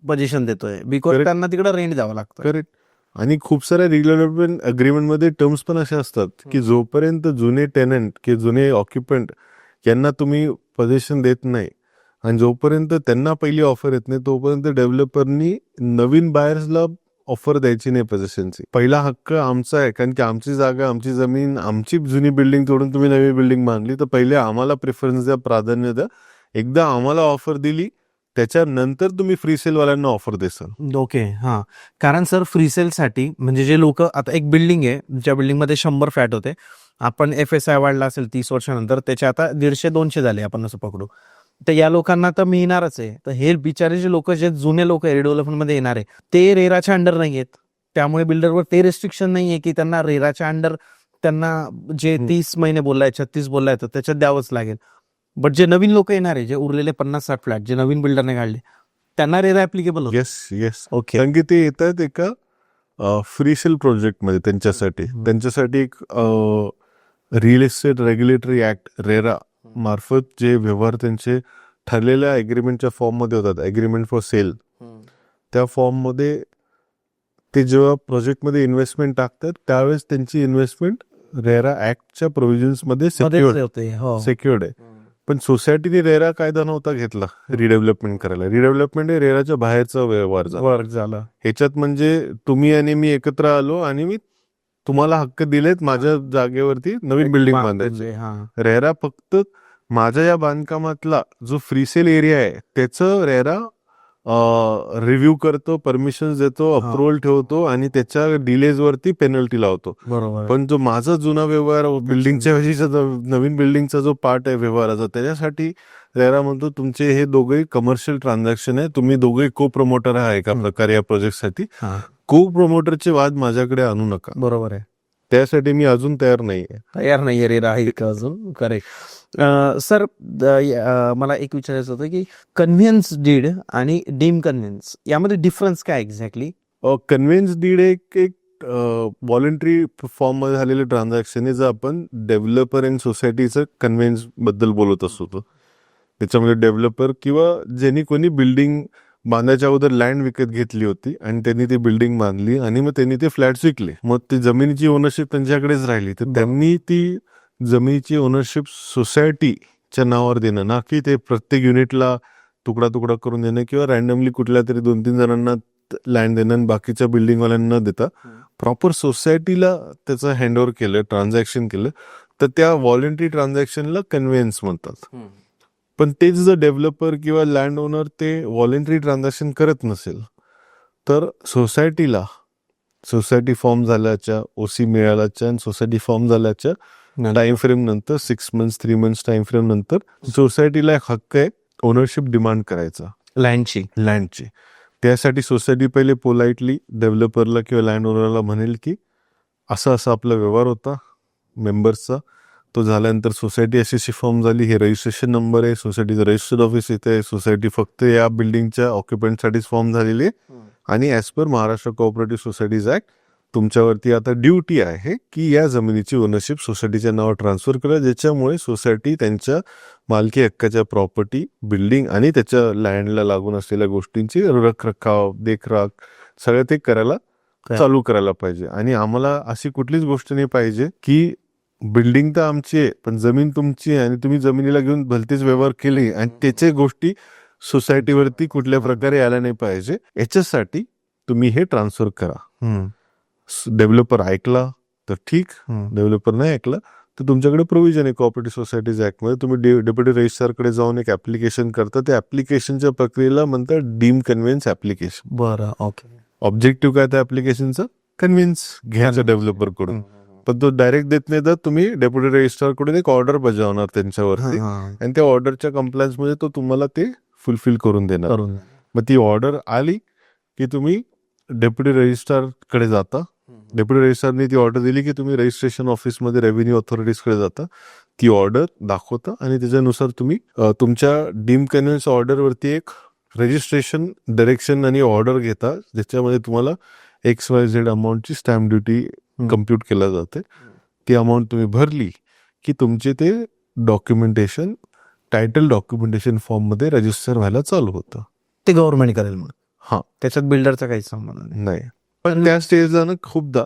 पोझिशन देतोय बिकॉज Correct. त्यांना तिकडे रेंट द्यावं लागतं. करेक्ट. आणि खूप साऱ्या रिडेव्हलपमेंट अग्रीमेंटमध्ये टर्म्स पण असे असतात की जोपर्यंत जुने टेनंट किंवा जुने ऑक्युपंट यांना तुम्ही पोझिशन देत नाही आणि जोपर्यंत त्यांना पहिली ऑफर येत नाही तोपर्यंत डेव्हलपरनी नवीन बायर्सला ऑफर द्यायची नाही पोझिशनची. पहिला हक्क आमचा आहे, कारण की आमची जागा, आमची जमीन, आमची जुनी बिल्डिंग तोडून तुम्ही नवी बिल्डिंग बांधली तर पहिले आम्हाला प्रेफरन्स द्या, प्राधान्य द्या. एकदा आम्हाला ऑफर दिली त्याच्यानंतर तुम्ही फ्री सेलवाल्यांना ऑफर देसाल. ओके, हां. कारण सर फ्री सेलसाठी म्हणजे जे लोक आता एक बिल्डिंग आहे, ज्या बिल्डिंगमध्ये 100 फ्लॅट होते, आपण FSI वाढला असेल 30 वर्षानंतर, त्याचे आता 150-200 झाले आपण असं पकडू. तर या लोकांना तर मिळणारच आहे. तर हे बिचारे जे लोक, जे जुने लोक आहे रिडेव्हलपमेंटमध्ये येणार आहे, ते रेराच्या अंडर नाही आहेत. त्यामुळे बिल्डरवर ते रेस्ट्रिक्शन नाही आहे की त्यांना रेराच्या अंडर त्यांना जे 30 महिने बोललाय, 36 बोललाय, तर त्याच्यात द्यावंच लागेल. बट जे नवीन लोक येणार आहे, जे उरलेले 50-60 फ्लॅट जे नवीन बिल्डरने काढले, त्यांना रेरा ऍप्लिकेबल होतं. येस. ओके. कारण की ते येतात एका फ्री सेल प्रोजेक्टमध्ये त्यांच्यासाठी एक real estate regulatory act RERA मार्फत जे व्यवहार त्यांचे ठरलेल्या एग्रीमेंटच्या फॉर्ममध्ये होतात, एग्रीमेंट फॉर सेल, त्या फॉर्ममध्ये ते जेव्हा प्रोजेक्टमध्ये इन्व्हेस्टमेंट टाकतात त्यावेळेस त्यांची इन्व्हेस्टमेंट रेरा ऍक्टच्या प्रोव्हिजन्समध्ये सेक्युअर्ड आहे. पण सोसायटीने रेरा कायदा नव्हता घेतला रिडेव्हलपमेंट करायला. रिडेव्हलपमेंट हे रेराच्या बाहेरचा व्यवहार झाला. ह्याच्यात म्हणजे तुम्ही आणि मी एकत्र आलो आणि मी तुम्हाला हक्क दिलेत माझ्या जागेवरती नवीन बिल्डिंग बांधायची. रेरा फक्त माझ्या या बांधकामातला जो फ्री सेल एरिया आहे त्याचं रेरा रिव्ह्यू करतो, परमिशन देतो, अप्रुव्हल ठेवतो आणि त्याच्या डिलेज वरती पेनल्टी लावतो. बरोबर. पण जो माझा जुना व्यवहार बिल्डिंगच्या वेळीचा नवीन बिल्डिंगचा जो पार्ट आहे व्यवहाराचा, त्याच्यासाठी रेरा म्हणतो तुमचे हे दोघे कमर्शियल ट्रान्झॅक्शन आहे, तुम्ही दोघे को प्रमोटर आहे एका प्रकारे या प्रोजेक्टसाठी. को प्रमोटरचे वाद माझ्याकडे आणू नका. बरोबर आहे. त्यासाठी मी अजून तयार नाहीये. रेरा आहे का अजून. करेक्ट. सर मला एक विचारायचं होतं की कन्व्हिन्स डीड आणि डीम कन्व्हिन्स यामध्ये डिफरन्स काय एक्झॅक्टली? कन्व्हिन्स डीड एक व्हॉलंटरी फॉर्म मध्ये झालेले ट्रान्झॅक्शन आहे, जर आपण डेव्हलपर अँड सोसायटीचं कन्व्हिन्स बद्दल बोलत असतो. त्याच्यामध्ये डेव्हलपर किंवा ज्यांनी कोणी बिल्डिंग बांधायच्या अगोदर लँड विकत घेतली होती आणि त्यांनी ती बिल्डिंग बांधली आणि मग त्यांनी ते फ्लॅट्स विकले, मग ती जमिनीची ओनरशिप त्यांच्याकडेच राहिली, तर त्यांनी ती जमिनीची ओनरशिप सोसायटीच्या नावावर देणं, ना की ते प्रत्येक युनिटला तुकडा तुकडा करून देणं किंवा रॅन्डमली कुठल्या तरी 2-3 जणांना लँड देणं आणि बाकीच्या बिल्डिंगवाल्यांना न देता प्रॉपर सोसायटीला त्याचं हँडओव्हर केलं, ट्रान्झॅक्शन केलं, तर त्या व्हॉलंटरी ट्रान्झॅक्शनला कन्व्हिन्स म्हणतात. पण तेच जर डेव्हलपर किंवा लँड ओनर ते व्हॉलंटरी ट्रान्झॅक्शन करत नसेल तर सोसायटी फॉर्म झाल्याच्या, ओसी मिळाल्याच्या आणि सोसायटी फॉर्म झाल्याच्या टाइम फ्रेम नंतर 6 months 3 months टाइम फ्रेम नंतर सोसायटीला एक हक्क आहे ओनरशिप डिमांड करायचा लँडची. त्यासाठी सोसायटी पहिले पोलाइटली डेव्हलपरला किंवा लँड ओनरला म्हणेल की असा आपला व्यवहार होता मेंबर्सचा, तो झाल्यानंतर सोसायटी अशी फॉर्म झाली, हे रजिस्ट्रेशन नंबर आहे, सोसायटीचं रजिस्टर्ड ऑफिस इथे आहे, सोसायटी फक्त या बिल्डिंगच्या ऑक्युपंटसाठीच फॉर्म झालेली आहे आणि as per Maharashtra cooperative societies act तुमच्यावरती आता ड्युटी आहे की या जमिनीची ओनरशिप सोसायटीच्या नावावर ट्रान्सफर करा, ज्याच्यामुळे सोसायटी त्यांच्या मालकी हक्काच्या प्रॉपर्टी, बिल्डिंग आणि त्याच्या लँडला लागून असलेल्या गोष्टींची रखरखाव, देखराख सगळं ते चालू करायला पाहिजे. आणि आम्हाला अशी कुठलीच गोष्ट नाही पाहिजे की बिल्डिंग तर आमची आहे पण जमीन तुमची आहे आणि तुम्ही जमिनीला घेऊन भलतेच व्यवहार केले आणि त्याच्या गोष्टी सोसायटीवरती कुठल्या प्रकारे आल्या नाही पाहिजे. याच्यासाठी तुम्ही हे ट्रान्सफर करा. डेव्हलपर ऐकला तर ठीक, डेव्हलपर नाही ऐकला तर तुमच्याकडे प्रोव्हिजन आहे कोऑपरेटिव्ह सोसायटीज ऍक्ट मध्ये, तुम्ही डेप्युटी रजिस्ट्रारकडे जाऊन एक ऍप्लिकेशन करता, त्या ऍप्लिकेशनच्या प्रक्रियेला म्हणतात डीम कन्व्हिन्स ऍप्लिकेशन. बरं, ओके. ऑब्जेक्टिव्ह काय त्या ऍप्लिकेशनचं? कन्व्हिन्स घ्यायचं डेव्हलपर कडून, पण तो डायरेक्ट देत नाही तर तुम्ही डेप्युटी रजिस्ट्रार कडून एक ऑर्डर बजावणार त्यांच्यावरती आणि त्या ऑर्डरच्या कंप्लायन्स मध्ये तो तुम्हाला ते फुलफिल करून देणार. करून मग ती ऑर्डर आली की तुम्ही डेप्युटी रजिस्ट्रारकडे जाता. डेप्युटी रजिस्ट्रारने ती ऑर्डर दिली की तुम्ही रजिस्ट्रेशन ऑफिसमध्ये रेव्हेन्यू ऑथॉरिटीजकडे जाता, ती ऑर्डर दाखवता आणि त्याच्यानुसार तुम्ही तुमच्या डीम कन्व्हेन्स ऑर्डरवरती एक रजिस्ट्रेशन डायरेक्शन आणि ऑर्डर घेता, ज्याच्यामध्ये तुम्हाला XYZ अमाऊंटची स्टॅम्प ड्युटी कम्प्युट केला जाते. ती अमाऊंट तुम्ही भरली की तुमचे ते डॉक्युमेंटेशन टायटल डॉक्युमेंटेशन फॉर्ममध्ये रजिस्टर व्हायला चालू होतं. ते गव्हर्नमेंट करेल मग. हा, त्याच्यात बिल्डरचा काही संबंध नाही. नाही. पण त्या स्टेजला ना खूपदा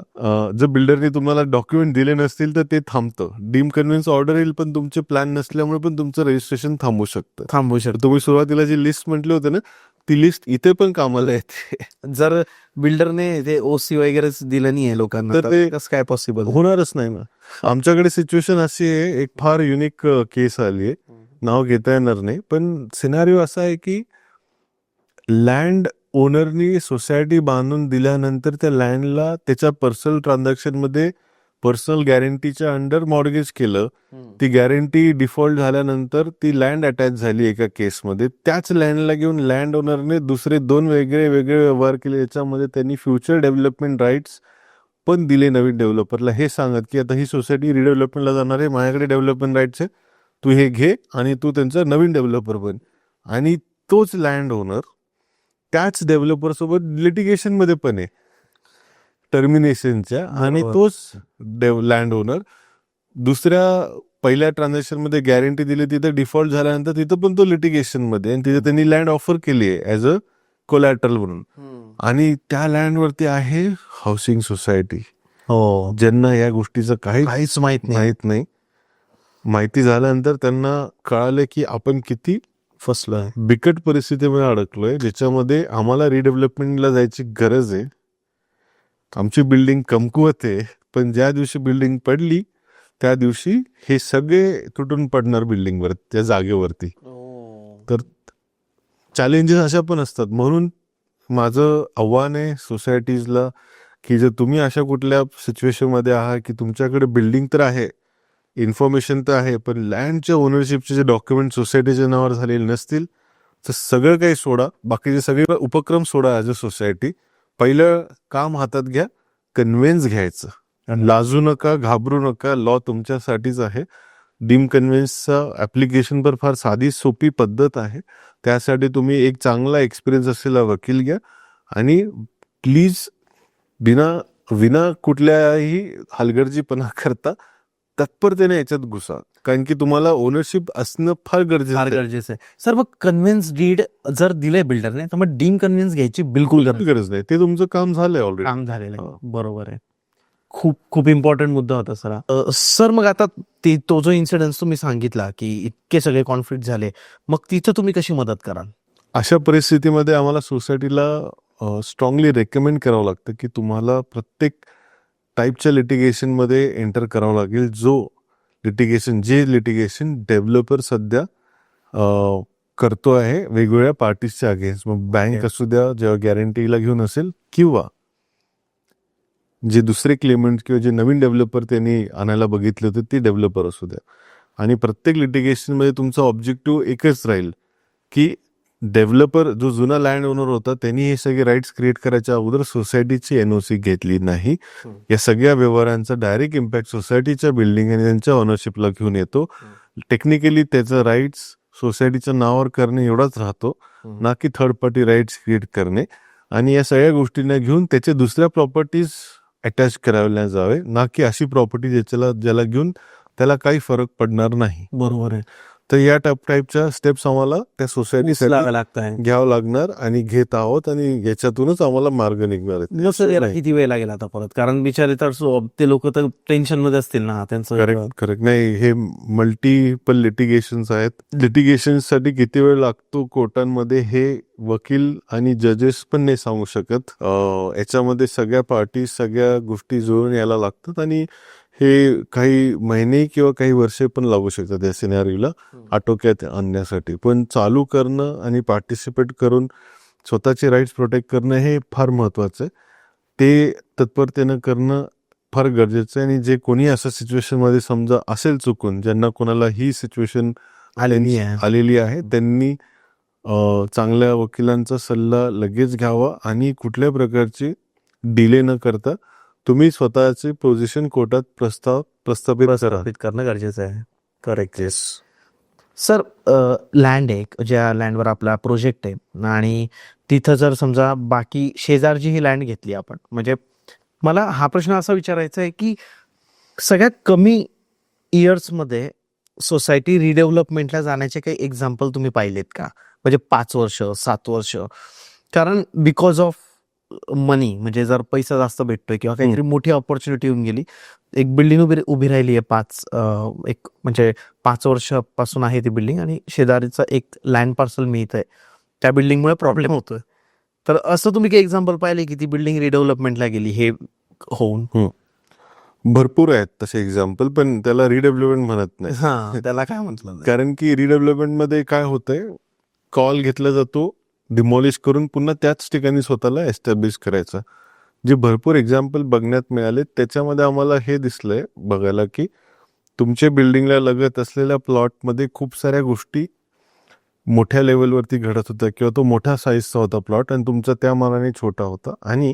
जर बिल्डरने तुम्हाला डॉक्युमेंट दिले नसतील तर ते थांबतं. डीम कन्व्हेन्स ऑर्डर येईल पण तुमचे प्लॅन नसल्यामुळे पण तुमचं रजिस्ट्रेशन थांबू शकतं. थांबवू तर शकतो. तुम्ही सुरुवातीला जी लिस्ट म्हटली होती ना, ती लिस्ट इथे पण कामाला येते. जर बिल्डरने ते ओसी वगैरे दिलं नाहीये लोकांना तर तर ते कसं काय पॉसिबल होणारच नाही ना. आमच्याकडे सिच्युएशन अशी आहे, एक फार युनिक केस आली आहे, नाव घेता येणार नाही, पण सिनारिओ असा आहे की लँड ओनरनी सोसायटी बांधून दिल्यानंतर त्या लँडला त्याच्या पर्सनल ट्रान्झॅक्शन मध्ये पर्सनल गॅरंटीच्या अंडर मॉर्गेज केलं. ती गॅरंटी डिफॉल्ट झाल्यानंतर ती लँड अटॅच झाली एका केसमध्ये. त्याच लँडला घेऊन लँड ओनरने दुसरे 2 वेगळे वेगळे व्यवहार केले. याच्यामध्ये त्यांनी फ्युचर डेव्हलपमेंट राईट्स पण दिले नवीन डेव्हलपरला, हे सांगत की आता ही सोसायटी रिडेव्हलपमेंटला जाणार आहे, माझ्याकडे डेव्हलपमेंट राईट्स आहे, तू हे घे आणि तू त्यांचा नवीन डेव्हलपर बन. आणि तोच लँड ओनर त्याच डेव्हलपर सोबत लिटिगेशन मध्ये पण आहे टर्मिनेशनच्या, आणि तोच लँड ओनर दुसऱ्या पहिल्या ट्रान्झॅक्शन मध्ये गॅरंटी दिली, तिथं डिफॉल्ट झाल्यानंतर तिथं पण तो लिटिगेशन मध्ये, आणि तिथे त्यांनी लँड ऑफर केली आहे ऍज अ कोलॅटरल म्हणून. आणि त्या लँडवरती आहे हाऊसिंग सोसायटी. हो, ज्यांना या गोष्टीचं काहीच माहित नाही. माहिती झाल्यानंतर त्यांना कळालं की आपण किती फसलोय. बिकट परिस्थितीमध्ये अडकलोय, ज्याच्यामध्ये आम्हाला रिडेव्हलपमेंटला जायची गरज आहे. आमची बिल्डिंग कमकुवत आहे, पण ज्या दिवशी बिल्डिंग पडली त्या दिवशी हे सगळे तुटून पडणार बिल्डिंगवर, त्या जागेवरती. तर चॅलेंजेस अशा पण असतात. म्हणून माझं आव्हान आहे सोसायटीजला की जर तुम्ही अशा कुठल्या सिच्युएशनमध्ये आहात की तुमच्याकडे बिल्डिंग तर आहे, इन्फॉर्मेशन तर आहे, पण लँडच्या ओनरशिपचे जे डॉक्युमेंट सोसायटीच्या नावावर झालेले नसतील तर सगळं काही सोडा, बाकीचे सगळे उपक्रम सोडा. ॲज अ सोसायटी पहिलं काम हातात घ्या, कन्व्हेन्स घ्यायचं. आणि लाजू नका, घाबरू नका, लॉ तुमच्यासाठीच आहे. डीम कन्व्हेन्सचा ऍप्लिकेशन पर फार साधी सोपी पद्धत आहे. त्यासाठी तुम्ही एक चांगला एक्सपिरियन्स असलेला वकील घ्या आणि प्लीज विना कुठल्याही हलगर्जीपणा करता तत्परतेने याच्यात घुसा, कारण की तुम्हाला ओनरशिप असणं फार गरजेचं आहे. सर, मग कन्व्हेन्स डीड जर दिले बिल्डरने तर मग डीम कन्व्हेन्स घ्यायची बिलकुल गरज नाही. ते तुमचं काम झालंय ऑलरेडी, काम झालेलं आहे. बरोबर आहे. खूप इम्पॉर्टंट मुद्दा होता सर. सर, मग आता तो जो इन्सिडेंट तुम्ही सांगितला की इतके सगळे कॉन्फ्लिक्ट झाले, मग तिथं तुम्ही कशी मदत कराल? अशा परिस्थितीमध्ये आम्हाला सोसायटीला स्ट्रॉंगली रेकमेंड करावं लागतं की तुम्हाला प्रत्येक टाईपच्या लिटिगेशनमध्ये एंटर करावं लागेल. जे लिटिगेशन डेव्हलपर सध्या करतो आहे वेगवेगळ्या पार्टीजच्या अगेन्स्ट, मग बँक असू द्या जेव्हा गॅरंटीला घेऊन असेल, किंवा जे दुसरे क्लेमंट किंवा जे नवीन डेव्हलपर त्यांनी आणायला बघितले होते ते डेव्हलपर असू द्या. आणि प्रत्येक लिटिगेशनमध्ये तुमचा ऑब्जेक्टिव्ह एकच राहील की डेव्हलपर जो जुना लँड ओनर होता त्यांनी हे सगळे राईट्स क्रिएट करायच्या अगोदर सोसायटीची एनओसी घेतली नाही. या सगळ्या व्यवहारांचा डायरेक्ट इम्पॅक्ट सोसायटीच्या बिल्डिंग आणि त्यांच्या ओनरशिपला घेऊन येतो. टेक्निकली त्याचं राईट्स सोसायटीच्या नावावर करणे एवढाच राहतो, ना की थर्ड पार्टी राईट्स क्रिएट करणे. आणि या सगळ्या गोष्टींना घेऊन त्याचे दुसऱ्या प्रॉपर्टीज अटॅच करायला जावे, ना की अशी प्रॉपर्टी ज्याला घेऊन त्याला काही फरक पडणार नाही. बरोबर आहे. तर या टाईपच्या स्टेप्स आम्हाला त्या सोसायटीसाठी लागतं घ्यावं लागणार आणि घेत आहोत, आणि याच्यातूनच आम्हाला मार्ग निघणार आहेत. किती वेळ लागेल आता परत? कारण बिचारे तर ते लोक तर टेन्शन मध्ये असतील ना त्यांचं. करेक्ट. नाही, हे मल्टिपल लिटिगेशन्स आहेत. लिटिगेशनसाठी किती वेळ लागतो कोर्टांमध्ये हे वकील आणि जजेस पण नाही सांगू शकत. याच्यामध्ये सगळ्या पार्टी सगळ्या गोष्टी जुळून यायला लागतात, आणि हे काही महिने किंवा काही वर्षे पण लागू शकतात या सिनारीला आटोक्यात आणण्यासाठी. पण चालू करणं आणि पार्टिसिपेट करून स्वतःचे राईट्स प्रोटेक्ट करणं हे फार महत्वाचं आहे. ते तत्परतेनं करणं फार गरजेचं आहे. आणि जे कोणी अशा सिच्युएशनमध्ये समजा असेल चुकून, ज्यांना कोणाला ही सिच्युएशन आलेली आहे, त्यांनी चांगल्या वकिलांचा सल्ला लगेच घ्यावा आणि कुठल्या प्रकारची डिले न करता तुम्ही स्वतःची पोझिशन कोर्टात प्रस्थापित करा. प्रस्थापित करणं गरजेचं आहे. करेक्ट. सर, लँड आहे, ज्या लँडवर आपला प्रोजेक्ट आहे आणि तिथं जर समजा बाकी शेजारची ही लँड घेतली आपण, म्हणजे मला हा प्रश्न असा विचारायचा आहे की सगळ्यात कमी इयर्समध्ये सोसायटी रिडेव्हलपमेंटला जाण्याचे काही एक्झाम्पल तुम्ही पाहिलेत का? म्हणजे 5 वर्ष, 7 वर्ष. कारण बिकॉज ऑफ मनी, म्हणजे जर पैसा जास्त भेटतोय किंवा काहीतरी मोठी ऑपॉर्च्युनिटी येऊन गेली, एक बिल्डिंग उभी राहिली आहे एक म्हणजे 5 वर्षापासून आहे ती बिल्डिंग आणि शेजारीचा एक लँड पार्सल मिळतंय, त्या बिल्डिंगमुळे प्रॉब्लेम होतोय. तर असं तुम्ही काही एक्झाम्पल पाहिले की ती बिल्डिंग रिडेव्हलपमेंटला गेली हे होऊन? भरपूर आहेत तसे एक्झाम्पल, पण त्याला रिडेव्हलपमेंट म्हणत नाही. हा, त्याला काय म्हटलं जाईल? कारण की रिडेव्हलपमेंट मध्ये काय होतंय, कॉल घेतला जातो डिमॉलिश करून पुन्हा त्याच ठिकाणी स्वतःला एस्टॅब्लिश करायचं. जे भरपूर एक्झाम्पल बघण्यात मिळाले त्याच्यामध्ये आम्हाला हे दिसलंय बघायला की तुमच्या बिल्डिंगला लगत असलेल्या प्लॉटमध्ये खूप साऱ्या गोष्टी मोठ्या लेवलवरती घडत होत्या किंवा तो मोठा साईजचा होता प्लॉट आणि तुमचा त्या मानाने छोटा होता आणि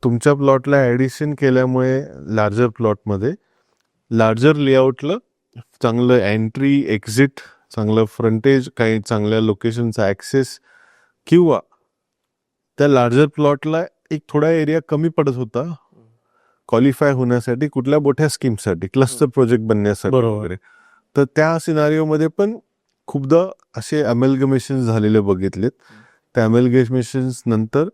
तुमच्या प्लॉटला ॲडिशन केल्यामुळे लार्जर प्लॉटमध्ये लार्जर लेआउटला चांगलं एंट्री एक्झिट, चांगलं फ्रंटेज, काही चांगल्या लोकेशनचा ॲक्सेस किंवा त्या लार्जर प्लॉटला एक थोडा एरिया कमी पडत होता क्वालिफाय होण्यासाठी कुठल्या मोठ्या स्कीमसाठी, क्लस्टर प्रोजेक्ट बनण्यासाठी वगैरे. तर त्या सिनारिओमध्ये पण खूपदा असे अमेलगमेशन झालेले बघितलेत. त्या अमेलगमेशन्स नंतर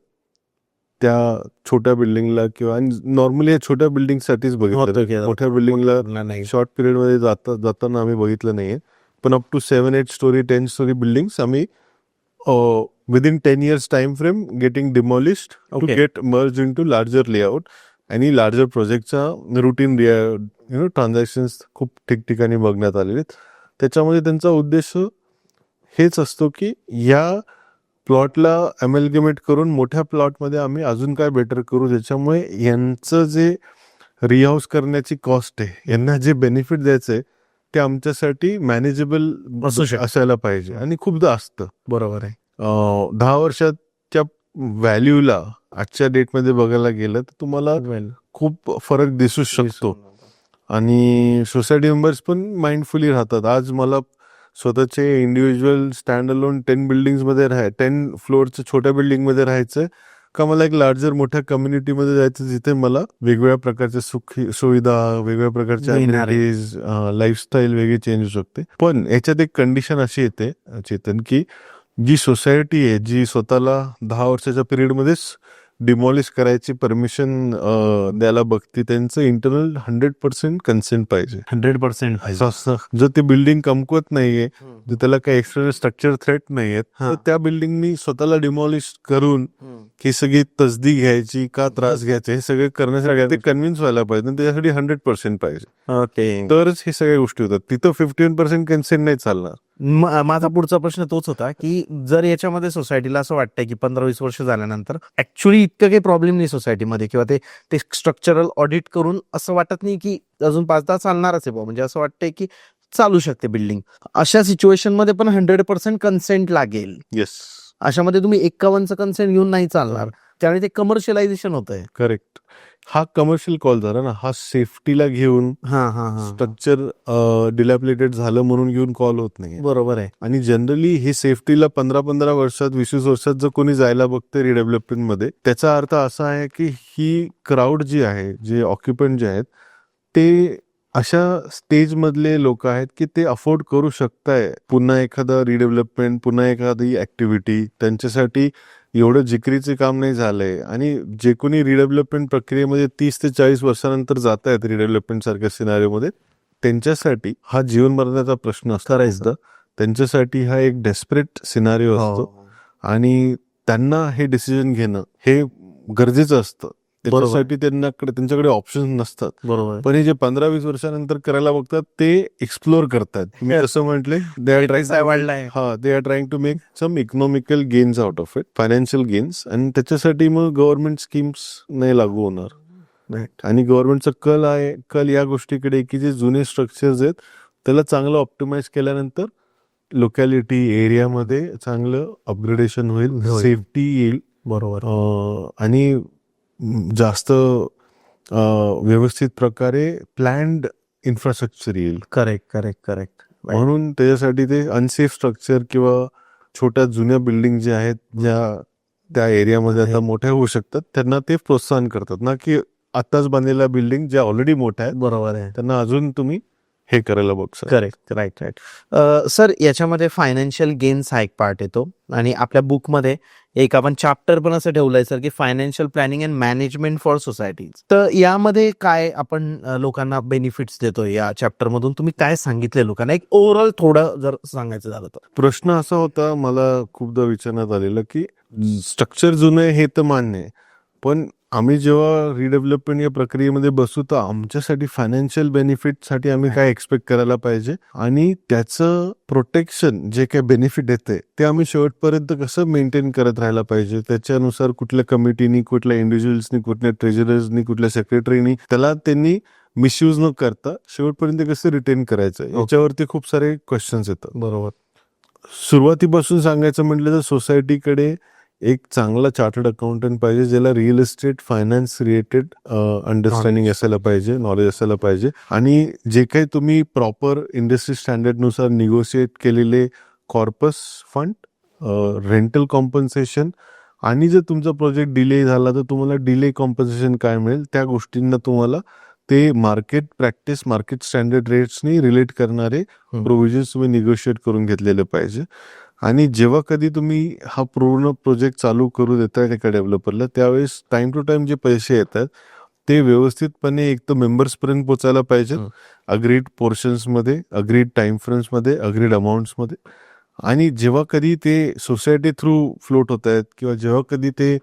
त्या छोट्या बिल्डिंगला किंवा नॉर्मली छोट्या बिल्डिंगसाठीच बघितलं, मोठ्या बिल्डिंगला शॉर्ट पिरियडमध्ये जाताना आम्ही बघितलं नाहीये. पण up to 7-8 storey 10 storey buildings आम्ही within 10 years time frame getting demolished to get merge into larger layout आणि लार्जर प्रोजेक्टचा रुटीन ट्रान्झॅक्शन्स खूप ठिकठिकाणी बघण्यात आलेले. त्याच्यामध्ये त्यांचा उद्देश हेच असतो की या प्लॉटला अमेलगमेट करून मोठ्या प्लॉटमध्ये आम्ही अजून काय बेटर करू, ज्याच्यामुळे यांचं जे रिहाऊस करण्याची कॉस्ट आहे, यांना जे बेनिफिट द्यायचंय ते आमच्यासाठी मॅनेजेबल असायला पाहिजे. आणि खूपदा असतं. बरोबर आहे. 10 वर्षाच्या व्हॅल्यूला आजच्या डेटमध्ये बघायला गेलं तर तुम्हाला खूप फरक दिसू शकतो आणि सोसायटी मेंबर्स पण माइंडफुली राहतात. आज मला स्वतःचे इंडिव्हिज्युअल स्टँड अलोन 10 बिल्डिंग्समध्ये 10 फ्लोअरच्या छोट्या बिल्डिंगमध्ये राहायचं का मला एक लार्जर मोठ्या कम्युनिटीमध्ये जायचं जिथे मला वेगवेगळ्या प्रकारच्या सुविधा, वेगवेगळ्या प्रकारच्या ॲम्युनिटीज, लाईफस्टाईल वेगळी चेंज होऊ शकते. पण याच्यात एक कंडिशन अशी येते चेतन की जी सोसायटी आहे जी स्वतःला 10 वर्षाच्या पिरियडमध्येच डिमॉलिश करायची परमिशन द्यायला बघते, त्यांचं इंटरनल 100% कन्सेंट पाहिजे. 100% जर ते बिल्डिंग कमकुवत नाहीये, जर त्याला काही एक्सटर्नल स्ट्रक्चर थ्रेट नाहीयेत, तर त्या बिल्डिंगनी स्वतःला डिमॉलिश करून ही सगळी तसदी घ्यायची का त्रास घ्यायचा हे सगळे करण्यासाठी ते कन्व्हिन्स व्हायला पाहिजे. त्याच्यासाठी 100% पाहिजे. तरच हे सगळ्या गोष्टी होतात. तिथं 51% कन्सेंट नाही चालणार. माझा पुढचा प्रश्न तोच होता की जर याच्यामध्ये सोसायटीला असं वाटतंय की 15-20 वर्ष झाल्यानंतर ऍक्च्युअली इतकं काही प्रॉब्लेम नाही सोसायटीमध्ये किंवा ते स्ट्रक्चरल ऑडिट करून असं वाटत नाही की अजून 5-10 चालणारच आहे, म्हणजे असं वाटतंय की चालू शकते बिल्डिंग, अशा सिच्युएशन मध्ये पण 100% कन्सेंट लागेल. येस, अशामध्ये तुम्ही 51चं कन्सेंट घेऊन नाही चालणार, त्यामुळे ते कमर्शियलायझेशन होत आहे. करेक्ट. हा कमर्शियल कॉल झाला ना, हा सेफ्टीला घेऊन स्ट्रक्चर डिलॅपिलेटेड झालं म्हणून घेऊन कॉल होत नाही. बरोबर आहे. आणि जनरली हे सेफ्टीला 15-15 वर्षात 20-20 वर्षात जर कोणी जायला बघते रिडेव्हलपमेंट मध्ये, त्याचा अर्थ असा आहे की ही क्राऊड जी आहे, जे ऑक्युपंट जे आहेत ते अशा स्टेज मधले लोक आहेत की ते अफोर्ड करू शकताय पुन्हा एखादा रिडेव्हलपमेंट, पुन्हा एखादी ऍक्टिव्हिटी. त्यांच्यासाठी एवढं जिकरीचे काम नाही झालंय आणि जे कोणी रिडेव्हलपमेंट प्रक्रियेमध्ये 30 ते 40 वर्षानंतर जात आहेत रिडेव्हलपमेंट सारख्या सिनारिओमध्ये, त्यांच्यासाठी हा जीवन मरण्याचा प्रश्न असतो. त्यांच्यासाठी हा एक डेस्परेट सिनारिओ असतो आणि त्यांना हे डिसिजन घेणं हे गरजेचं असतं. त्याच्यासाठी त्यांच्याकडे ऑप्शन नसतात. बरोबर. पण हे जे 15-20 वर्षानंतर करायला बघतात ते एक्सप्लोर करतात. तुम्ही असं म्हटले they are trying to make some economical gains out of it, financial gains. आणि त्याच्यासाठी मग गव्हर्नमेंट स्कीम्स नाही लागू होणार. आणि गव्हर्नमेंटचा कल या गोष्टीकडे की जे जुने स्ट्रक्चर्स आहेत त्याला चांगलं ऑप्टिमाइज केल्यानंतर लोकॅलिटी एरियामध्ये चांगलं अपग्रेडेशन होईल, होईल. सेफ्टी येईल, बरोबर. आणि जास्त व्यवस्थित प्रकारे प्लॅन्ड इन्फ्रास्ट्रक्चर येईल. करेक्ट. म्हणून त्याच्यासाठी ते अनसेफ स्ट्रक्चर किंवा छोट्या जुन्या बिल्डिंग ज्या आहेत, ज्या त्या एरियामध्ये आता मोठ्या होऊ शकतात, त्यांना ते प्रोत्साहन करतात ना, की आताच बांधलेल्या बिल्डिंग ज्या ऑलरेडी मोठ्या आहेत बरोबर आहे. त्यांना अजून तुम्ही हे करायला बघता. करेक्ट. राईट. सर, याच्यामध्ये फायनान्शियल गेन्स हा एक पार्ट येतो आणि आपल्या बुकमध्ये एक आपण चॅप्टर पण असं ठेवलंय सर की financial planning and management for societies. तर यामध्ये काय आपण लोकांना बेनिफिट्स देतोय या चॅप्टर मधून? तुम्ही काय सांगितले लोकांना, एक ओव्हरऑल थोडं जर सांगायचं झालं तर? प्रश्न असा होता मला खूपदा विचारण्यात आलेला की स्ट्रक्चर जुनं आहे हे तर मान्य आहे, पण आम्ही जेव्हा रिडेव्हलपमेंट या प्रक्रियेमध्ये बसू तर आमच्यासाठी फायनान्शियल बेनिफिटसाठी आम्ही काय एक्सपेक्ट करायला पाहिजे आणि त्याचं प्रोटेक्शन जे काही बेनिफिट येते ते आम्ही शेवटपर्यंत कसं मेंटेन करत राहायला पाहिजे, त्याच्यानुसार कुठल्या कमिटीनी, कुठल्या इंडिव्हिज्युअल्सनी, कुठल्या ट्रेजरर्सनी, कुठल्या सेक्रेटरीनी त्याला त्यांनी मिसयूज न करता शेवटपर्यंत कसं रिटेन करायचं, याच्यावरती खूप सारे क्वेश्चन्स येतात. बरोबर. सुरुवातीपासून सांगायचं म्हटलं तर सोसायटीकडे एक चांगला चार्टर्ड अकाउंटंट पाहिजे, ज्याला real estate finance related understanding असायला पाहिजे, नॉलेज असायला पाहिजे, आणि जे काही तुम्ही प्रॉपर इंडस्ट्री स्टँडर्डनुसार निगोशिएट केलेले कॉर्पस फंड, रेंटल कॉम्पन्सेशन, आणि जर तुमचा प्रोजेक्ट डिले झाला तर तुम्हाला डिले कॉम्पन्सेशन काय मिळेल, त्या गोष्टींना तुम्हाला ते मार्केट प्रॅक्टिस, मार्केट स्टँडर्ड रेट्सनी रिलेट करणारे प्रोव्हिजन्स तुम्ही निगोशिएट करून घेतलेले पाहिजे. आणि जेव्हा कधी तुम्ही हा पूर्ण प्रोजेक्ट चालू करू देताय एका डेव्हलपरला, त्यावेळेस टाइम टू टाइम जे पैसे येतात ते व्यवस्थितपणे एक तर मेंबर्सपर्यंत पोचायला पाहिजेत, अग्रीड पोर्शन्समध्ये, अग्रीड टाइम फ्रेम्समध्ये, अग्रीड अमाऊंट्समध्ये. आणि जेव्हा कधी ते सोसायटी थ्रू फ्लोट होत आहेत किंवा जेव्हा कधी ते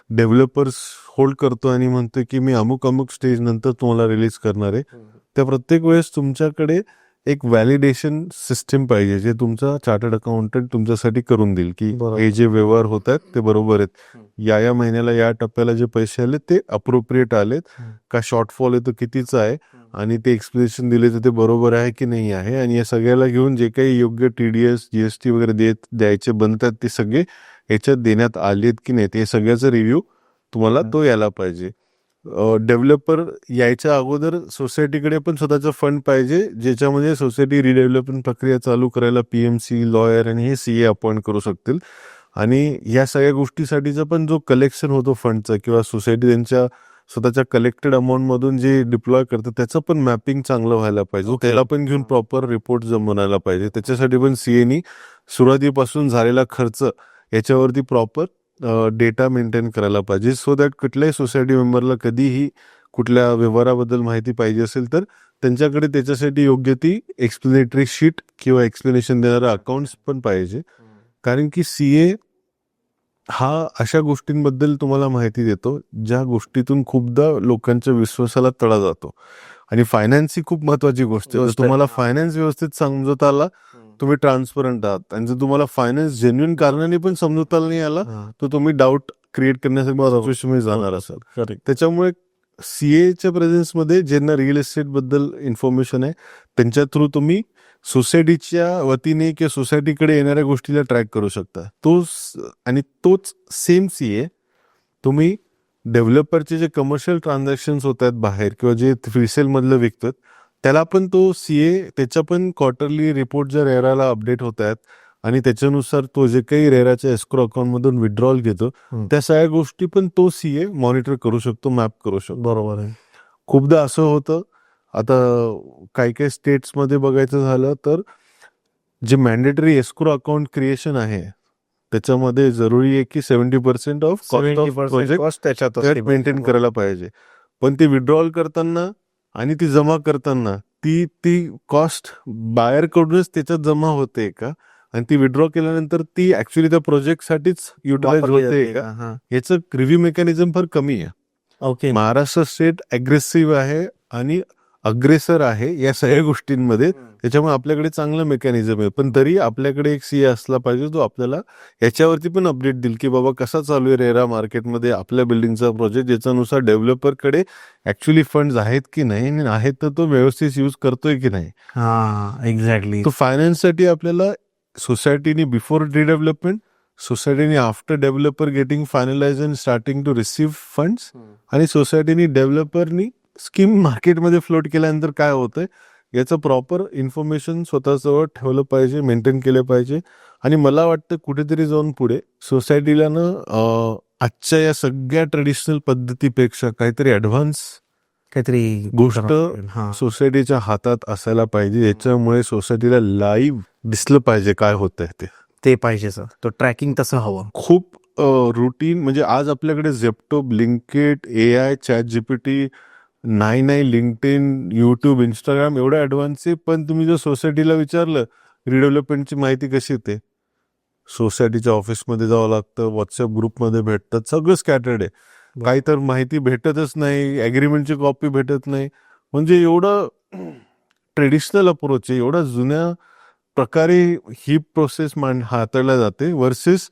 डेव्हलपर्स होल्ड करतो आणि म्हणतो की मी अमुक स्टेज नंतर तुम्हाला रिलीज करणार आहे, त्या प्रत्येक वेळेस तुमच्याकडे एक व्हॅलिडेशन सिस्टीम पाहिजे जे तुमचा चार्टर्ड अकाउंटंट तुमच्यासाठी करून देईल की हे जे व्यवहार होत आहेत ते बरोबर आहेत, या महिन्याला या टप्प्याला जे पैसे आले ते अप्रोप्रिएट आलेत का, शॉर्टफॉल आहे तो कितीचा आहे, आणि ते एक्सप्लेनेशन दिले तर ते बरोबर आहे की नाही आहे, आणि या सगळ्याला घेऊन जे काही योग्य TDS GST वगैरे द्यायचे बनतात ते सगळे याच्यात देण्यात आलेत की नाही, ते सगळ्याचा रिव्ह्यू तुम्हाला तो यायला पाहिजे. डेव्हलपर यायच्या अगोदर सोसायटीकडे पण स्वतःचा फंड पाहिजे, ज्याच्यामध्ये सोसायटी रिडेव्हलपमेंट प्रक्रिया चालू करायला PMC, लॉयर आणि हे CA अपॉइंट करू शकतील. आणि या सगळ्या गोष्टीसाठीचा पण जो कलेक्शन होतो फंडचा किंवा सोसायटी त्यांच्या स्वतःच्या कलेक्टेड अमाऊंट मधून जे डिप्लॉय करतं त्याचं पण मॅपिंग चांगलं व्हायला पाहिजे, त्याला पण घेऊन प्रॉपर रिपोर्ट बनायला पाहिजे. त्याच्यासाठी पण CAनी सुरुवातीपासून झालेला खर्च याच्यावरती प्रॉपर डेटा मेंटेन करायला पाहिजे, सो दॅट कुठल्याही सोसायटी मेंबरला कधीही कुठल्या व्यवहाराबद्दल माहिती पाहिजे असेल तर त्यांच्याकडे त्याच्यासाठी योग्य ती एक्सप्लेनेटरी शीट किंवा एक्सप्लेनेशन देणारा अकाउंट्स पण पाहिजे. कारण की CA हा अशा गोष्टींबद्दल तुम्हाला माहिती देतो ज्या गोष्टीतून खूपदा लोकांच्या विश्वासाला तडा जातो, आणि फायनान्स ही खूप महत्वाची गोष्ट आहे. जर तुम्हाला फायनान्स व्यवस्थित समजता आला तुम्ही ट्रान्सपरंट आहात, आणि जर तुम्हाला फायनान्स जेन्युइन कारणाने पण समजता नाही आला तर तुम्ही डाऊट क्रिएट करण्यासाठी जाणार असाल. त्याच्यामुळे CAच्या प्रेझेन्समध्ये ज्यांना रिअल इस्टेट बद्दल इन्फॉर्मेशन आहे त्यांच्या थ्रू तुम्ही सोसायटीच्या वतीने किंवा सोसायटीकडे येणाऱ्या गोष्टीला ट्रॅक करू शकता. तोच सेम CA तुम्ही डेव्हलपरचे जे कमर्शियल ट्रान्झॅक्शन्स होत आहेत बाहेर किंवा जे फ्रीसेल मधलं विकतात त्याला पण तो CA त्याच्या पण क्वार्टरली रिपोर्ट जर रेराला अपडेट होत आहेत आणि त्याच्यानुसार तो जे काही रेराच्या एस्क्रो अकाउंट मधून विड्रॉल घेतो त्या सगळ्या गोष्टी पण तो CA मॉनिटर करू शकतो, मॅप करू शकतो. बरोबर आहे. खूपदा असं होतं, आता काही स्टेट्समध्ये बघायचं झालं तर जे मॅन्डेटरी एस्क्रो अकाउंट क्रिएशन आहे त्याच्यामध्ये जरुरी आहे की 70% ऑफ कॉस्ट त्याच्यात मेंटेन करायला पाहिजे, पण ती विड्रॉल करताना आणि ती जमा करताना ती कॉस्ट बायर कडूनच त्याच्यात जमा होते का, आणि ती विड्रॉ केल्यानंतर ती ऍक्च्युली त्या प्रोजेक्टसाठीच युटिलाइज होते का, याचं रिव्ह्यू मेकॅनिझम फार कमी आहे. ओके. महाराष्ट्र स्टेट अग्रेसिव्ह आहे आणि अग्रेसर आहे या सगळ्या गोष्टींमध्ये, त्याच्यामुळे आपल्याकडे चांगलं मेकॅनिझम आहे, पण तरी आपल्याकडे एक CA असला पाहिजे जो आपल्याला याच्यावरती पण अपडेट देईल की बाबा कसा चालू आहे रेरा मार्केटमध्ये आपल्या बिल्डिंगचा प्रोजेक्ट, ज्याच्यानुसार डेव्हलपरकडे ऍक्च्युली फंड्स आहेत की नाही, आहेत तर तो व्यवस्थित यूज करतोय की नाही. एक्झॅक्टली. तो फायनान्ससाठी आपल्याला सोसायटीनी बिफोर रिडेव्हलपमेंट, सोसायटीनी after developer getting finalise and starting to receive funds, आणि सोसायटीनी डेव्हलपरनी स्कीम मार्केटमध्ये फ्लोट केल्यानंतर काय होतंय याचं प्रॉपर इन्फॉर्मेशन स्वतःजवळ ठेवलं पाहिजे, मेंटेन केलं पाहिजे. आणि मला वाटतं कुठेतरी जाऊन पुढे सोसायटीला ना आजच्या या सगळ्या ट्रेडिशनल पद्धतीपेक्षा काहीतरी ॲडव्हान्स काहीतरी गोष्ट हा सोसायटीच्या हातात असायला पाहिजे. याच्यामुळे सोसायटीला लाईव्ह दिसलं पाहिजे काय होतंय ते. ते पाहिजे सर, तो ट्रॅकिंग तसं हवं. खूप रुटीन म्हणजे आज आपल्याकडे झेप्टो, ब्लिंकिट, AI, ChatGPT, नाही लिंक्डइन, युट्यूब, इंस्टाग्राम एवढं ॲडव्हान्स आहे. पण तुम्ही जर सोसायटीला विचारलं रिडेव्हलपमेंटची माहिती कशी येते, सोसायटीच्या ऑफिसमध्ये जावं लागतं, व्हॉट्सअप ग्रुपमध्ये भेटतात, सगळं स्कॅटर्ड आहे. काही तर माहिती भेटतच नाही, ॲग्रीमेंटची कॉपी भेटत नाही. म्हणजे एवढं ट्रेडिशनल अप्रोच आहे, एवढा जुन्या प्रकारे ही प्रोसेस हाताळल्या जाते. वर्सेस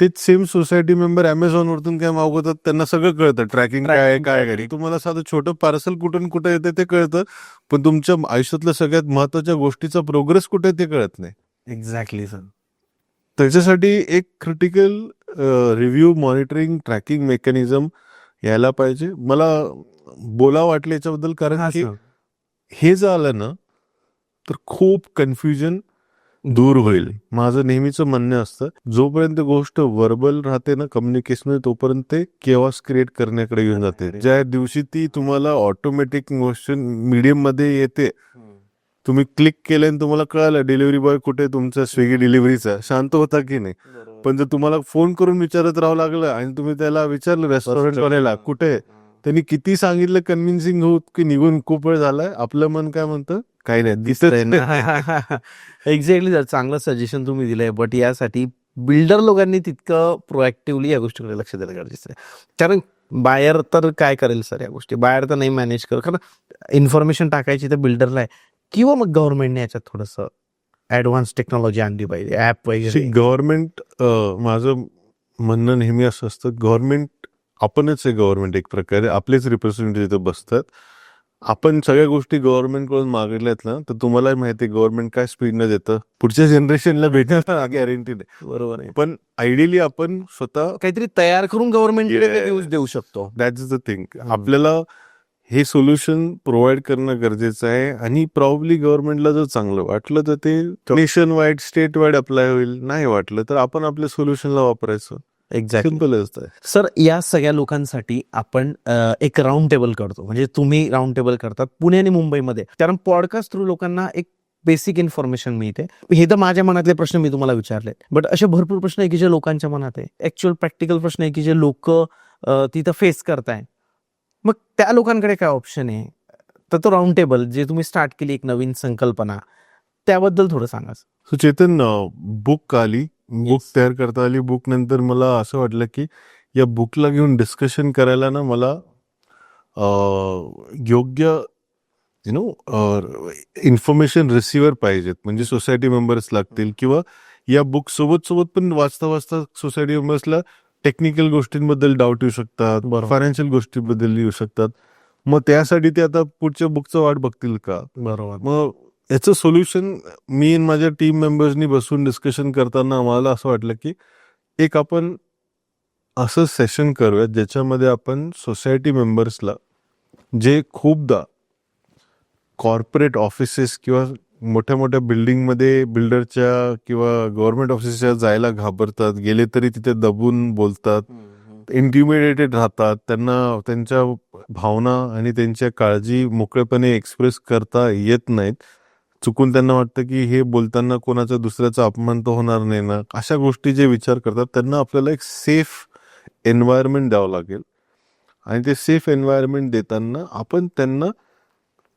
तेच सेम सोसायटी मेंबर अमेझॉनवरतून काय मागवतात, त्यांना सगळं कळतं, ट्रॅकिंग काय आहे, काय घरी. तुम्हाला साधं छोटं पार्सल कुठून कुठे येते ते कळतं, पण तुमच्या आयुष्यातल्या सगळ्यात महत्वाच्या गोष्टीचा प्रोग्रेस कुठे ते कळत नाही. Exactly sir. त्याच्यासाठी एक critical review, monitoring, tracking mechanism यायला पाहिजे. मला बोलावं वाटलं याच्याबद्दल, कारण की हे जर आलं ना तर खूप कन्फ्युजन दूर होईल. माझं नेहमीचं म्हणणं असतं, जोपर्यंत गोष्ट वर्बल राहते ना कम्युनिकेशन, तोपर्यंत ते केओस क्रिएट करण्याकडे घेऊन जाते. ज्या दिवशी ती तुम्हाला ऑटोमॅटिक क्वेश्चन मीडियम मध्ये येते, तुम्ही क्लिक केलं आणि तुम्हाला कळालं डिलिव्हरी बॉय कुठे, तुमचा स्विगी डिलिव्हरीचा, शांत होता की नाही. पण जर तुम्हाला फोन करून विचारत राहावं लागलं आणि तुम्ही त्याला विचारलं रेस्टॉरंटवाल्याला कुठे, त्यांनी किती सांगितलं कन्व्हिन्सिंग होत की निघून खूप वेळ झालाय, आपलं मन काय म्हणतं, काही नाही दिसत. एक्झॅक्टली सर, चांगलं सजेशन तुम्ही दिलंय. बट यासाठी बिल्डर लोकांनी तितकं प्रोएक्टिव्हली या गोष्टीकडे लक्ष द्यायला गरजेचं आहे. कारण बायर तर काय करेल सर या गोष्टी, बायर तर नाही मॅनेज कर. कारण इन्फॉर्मेशन टाकायची तर बिल्डरला आहे, किंवा मग गव्हर्नमेंटने याच्यात थोडंसं ऍडव्हान्स टेक्नॉलॉजी आणली पाहिजे, ऍप वगैरे. गव्हर्नमेंट, माझं म्हणणं नेहमी असं असतं, गव्हर्नमेंट आपणच आहे. गव्हर्नमेंट एक प्रकारे आपलेच रिप्रेझेंटेटिव्ह इथं बसतात. आपण सगळ्या गोष्टी गव्हर्नमेंटकडून मागितल्यात ना, तर तुम्हाला माहिती आहे गव्हर्नमेंट काय स्पीडनं देतं, पुढच्या जनरेशनला भेटणार गॅरंटी नाही. बरोबर आहे. पण आयडियली आपण स्वतः काहीतरी तयार करून गव्हर्नमेंट न्यूज देऊ शकतो. That is the thing. आपल्याला हे सोल्युशन प्रोव्हाइड करणं गरजेचं आहे. आणि प्रॉब्ली गव्हर्नमेंटला जर चांगलं वाटलं तर ते nation wide, state wide apply होईल. नाही वाटलं तर आपण आपल्या सोल्युशनला वापरायचं. एक्झॅक्टली. सिम्पल असतं. सर, या सगळ्या लोकांसाठी आपण एक राऊंड टेबल करतो, म्हणजे तुम्ही राऊंड टेबल करतात पुणे आणि मुंबईमध्ये, कारण पॉडकास्ट थ्रू लोकांना एक बेसिक इन्फॉर्मेशन मिळते. हे तर माझ्या मनातले प्रश्न मी तुम्हाला विचारले, बट असे भरपूर प्रश्न आहे की जे लोकांच्या मनात आहे, ऍक्च्युअल प्रॅक्टिकल प्रश्न आहे की जे लोक तिथं फेस करताय. मग त्या लोकांकडे काय ऑप्शन आहे? तर तो राऊंड टेबल जे तुम्ही स्टार्ट केली, एक नवीन संकल्पना, त्याबद्दल थोडं सांगा. सो चेतन, बुक आली, बुक तयार करता आली. बुक नंतर मला असं वाटलं की या बुकला घेऊन डिस्कशन करायला ना मला योग्य इन्फॉर्मेशन रिसिव्हर पाहिजेत. म्हणजे सोसायटी मेंबर्स लागतील, किंवा या बुक सोबत पण वाचता वाचता सोसायटी मेंबर्सला टेक्निकल गोष्टींबद्दल डाऊट येऊ शकतात, फायनान्शियल गोष्टींबद्दल येऊ शकतात. मग त्यासाठी ते आता पुढच्या बुकचं वाट बघतील का? बरोबर. मग याचं सोल्युशन मी आणि माझ्या टीम मेंबर्सनी बसून डिस्कशन करताना आम्हाला असं वाटलं की एक आपण असं सेशन करूयात ज्याच्यामध्ये आपण सोसायटी मेंबर्सला, जे खूपदा कॉर्पोरेट ऑफिसेस किंवा मोठ्या मोठ्या बिल्डिंगमध्ये बिल्डरच्या किंवा गव्हर्नमेंट ऑफिसच्या जायला घाबरतात, गेले तरी तिथे दबून बोलतात, इंटिमिडेटेड राहतात, त्यांना त्यांच्या भावना आणि त्यांच्या काळजी मोकळेपणे एक्सप्रेस करता येत नाहीत. चुकून त्यांना वाटतं की हे बोलताना कोणाचा दुसऱ्याचा अपमान तर होणार नाही ना, अशा गोष्टी जे विचार करतात त्यांना आपल्याला एक सेफ एन्व्हायरमेंट द्यावं लागेल. आणि ते सेफ एन्व्हायरमेंट देताना आपण त्यांना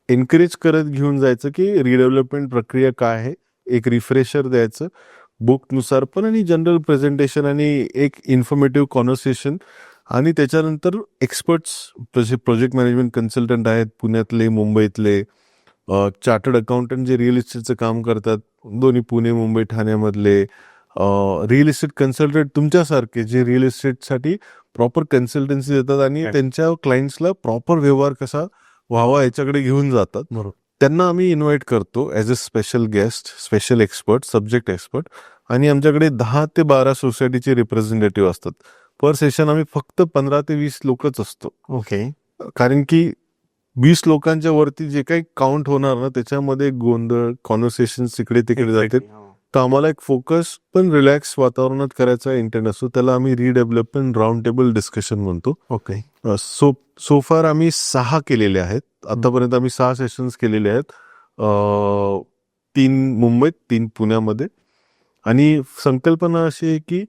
एनकरेज करत घेऊन जायचं की रिडेव्हलपमेंट प्रक्रिया काय आहे, एक रिफ्रेशर द्यायचं बुकनुसार पण, आणि जनरल प्रेझेंटेशन आणि एक इन्फॉर्मेटिव्ह कॉन्व्हर्सेशन. आणि त्याच्यानंतर एक्सपर्ट्स, जसे प्रोजेक्ट मॅनेजमेंट कन्सल्टंट आहेत पुण्यातले, मुंबईतले, चार्टर्ड अकाउंटंट जे रिअल इस्टेटचं काम करतात, दोन्ही पुणे, मुंबई, ठाण्यामधले रिअल इस्टेट कन्सल्टंट तुमच्यासारखे जे रिअल इस्टेटसाठी प्रॉपर कन्सल्टन्सी देतात आणि त्यांच्या क्लायंट्सला प्रॉपर व्यवहार कसा व्हावा याच्याकडे घेऊन जातात. बरोबर. त्यांना आम्ही इन्व्हाइट करतो as a special guest, special expert, subject expert. आणि आमच्याकडे 10 ते 12 सोसायटीचे रिप्रेझेंटेटिव्ह असतात. पर सेशन आम्ही फक्त 15 ते 20 लोकच असतो. ओके. कारण की 20 लोकांच्या वरती जे काही काउंट होणार ना, त्याच्यामध्ये गोंधळ, कॉन्व्हर्सेशन इकडे तिकडे जाते. तर आम्हाला एक फोकस पण रिलॅक्स वातावरणात करायचा इंटेंट असतो. त्याला आम्ही रिडेव्हलपमेंट राऊंड टेबल डिस्कशन म्हणतो. ओके. सो फार आम्ही 6 केलेले आहेत. आतापर्यंत आम्ही 6 सेशन्स केलेले आहेत. 3 मुंबईत, 3 पुण्यामध्ये. आणि संकल्पना अशी आहे की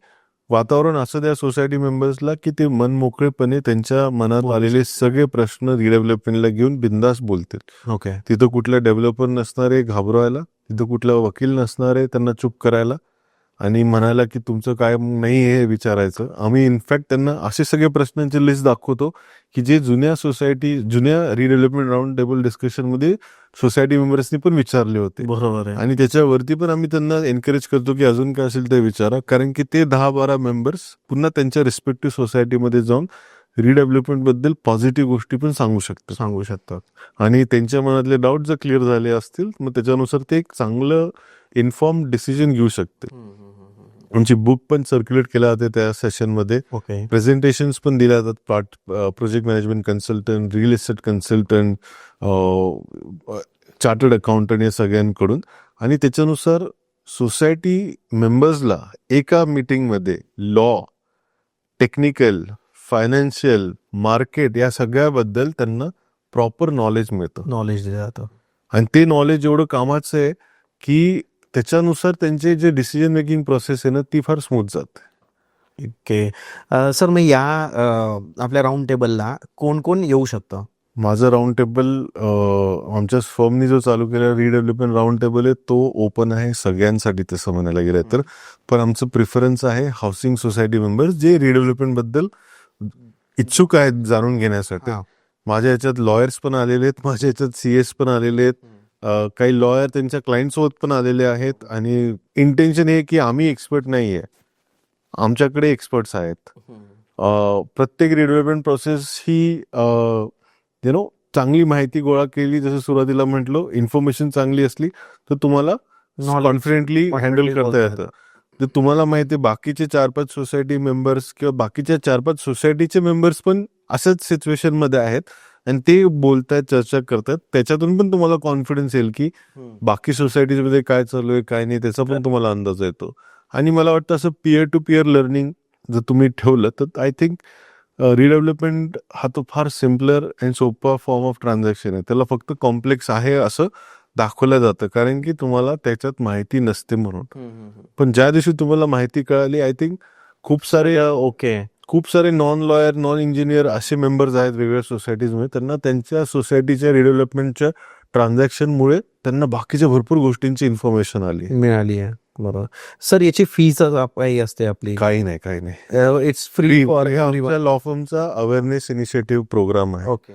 वातावरण असं द्या सोसायटी मेंबर्सला की ते मन मोकळेपणे त्यांच्या मनात आलेले सगळे प्रश्न रिडेव्हलपमेंटला घेऊन बिंदास बोलतील. ओके. तिथं कुठल्या डेव्हलपर नसणारे घाबरवायला, तिथं कुठला वकील नसणारे त्यांना चूप करायला आणि म्हणायला की तुमचं काय नाही हे विचारायचं. आम्ही इनफॅक्ट त्यांना असे सगळे प्रश्नांची लिस्ट दाखवतो की जे जुन्या रिडेव्हलपमेंट राऊंड टेबल डिस्कशनमध्ये सोसायटी मेंबर्सनी पण विचारले होते. बरोबर आहे. आणि त्याच्यावरती पण आम्ही त्यांना एनकरेज करतो की अजून काय असेल ते विचारा. कारण की ते 10-12 मेंबर्स पुन्हा त्यांच्या रिस्पेक्टिव्ह सोसायटीमध्ये जाऊन रिडेव्हलपमेंट बद्दल पॉझिटिव्ह गोष्टी पण सांगू शकतात. आणि त्यांच्या मनातले डाऊट जर क्लिअर झाले असतील मग त्याच्यानुसार ते एक चांगलं इन्फॉर्म डिसिजन घेऊ शकते. आमची बुक पण सर्क्युलेट केल्या जाते त्या सेशनमध्ये. ओके. प्रेझेंटेशन्स पण दिल्या जातात project management consultant, real estate consultant, chartered accountant या सगळ्यांकडून. आणि त्याच्यानुसार सोसायटी मेंबर्सला एका मीटिंगमध्ये लॉ, टेक्निकल, फायनान्शियल, मार्केट या सगळ्याबद्दल त्यांना प्रॉपर नॉलेज मिळतं. नॉलेज दिलं जातं. आणि ते नॉलेज एवढं कामाचं आहे की त्याच्यानुसार त्यांचे जे डिसिजन मेकिंग प्रोसेस आहे ना ती फार स्मूथ जाते. ओके. सर मग या आपल्या राऊंड टेबलला कोण कोण येऊ शकतं? माझं राऊंड टेबल आमच्या फर्मनी जो चालू केलेला रिडेव्हलपमेंट राऊंड टेबल आहे तो ओपन आहे सगळ्यांसाठी तसं म्हणायला गेलं तर. पण आमचं प्रिफरन्स आहे हाऊसिंग सोसायटी मेंबर्स जे रिडेव्हलपमेंट बद्दल इच्छुक आहेत जाणून घेण्यासाठी. माझ्या याच्यात लॉयर्स पण आलेले आहेत, माझ्या याच्यात CS पण आलेले आहेत, काही लॉयर त्यांच्या क्लायंट सोबत पण आलेले आहेत. आणि इंटेन्शन हे की आम्ही एक्सपर्ट नाही आहे, आमच्याकडे एक्सपर्ट्स आहेत. प्रत्येक रिडेव्हलपमेंट प्रोसेस ही चांगली माहिती गोळा केली, जसं सुरुवातीला म्हटलं इन्फॉर्मेशन चांगली असली तर तुम्हाला कॉन्फिडेंटली हँडल करता येतं. तर तुम्हाला माहिती आहे बाकीचे 4-5 सोसायटी मेंबर्स किंवा बाकीच्या 4-5 सोसायटीचे मेंबर्स पण अशाच सिच्युएशन मध्ये आहेत आणि ते बोलतायत, चर्चा करतात. त्याच्यातून पण तुम्हाला कॉन्फिडन्स येईल की बाकी सोसायटीमध्ये काय चालू आहे काय नाही त्याचा पण तुम्हाला अंदाज येतो. आणि मला वाटतं असं पीअर टू पीअर लर्निंग जर तुम्ही ठेवलं तर आय थिंक रिडेव्हलपमेंट हा तो फार सिम्पलर अँड सोपा फॉर्म ऑफ ट्रान्झॅक्शन आहे. त्याला फक्त कॉम्प्लेक्स आहे असं दाखवलं जातं कारण की तुम्हाला त्याच्यात माहिती नसते म्हणून. पण ज्या दिवशी तुम्हाला माहिती कळाली आय थिंक खूप सारे नॉन लॉयर, नॉन इंजिनियर असे मेंबर्स आहेत वेगवेगळ्या सोसायटीजमध्ये. त्यांना त्यांच्या सोसायटीच्या रिडेव्हलपमेंटच्या ट्रान्झॅक्शनमुळे त्यांना बाकीच्या भरपूर गोष्टींची इन्फॉर्मेशन मिळाली आहे. बरोबर. सर याची फीज काही असते आपली? काही नाही. इट्स फ्री फॉर लॉ फर्मचा अवेअरनेस इनिशिएटिव्ह प्रोग्राम आहे. ओके.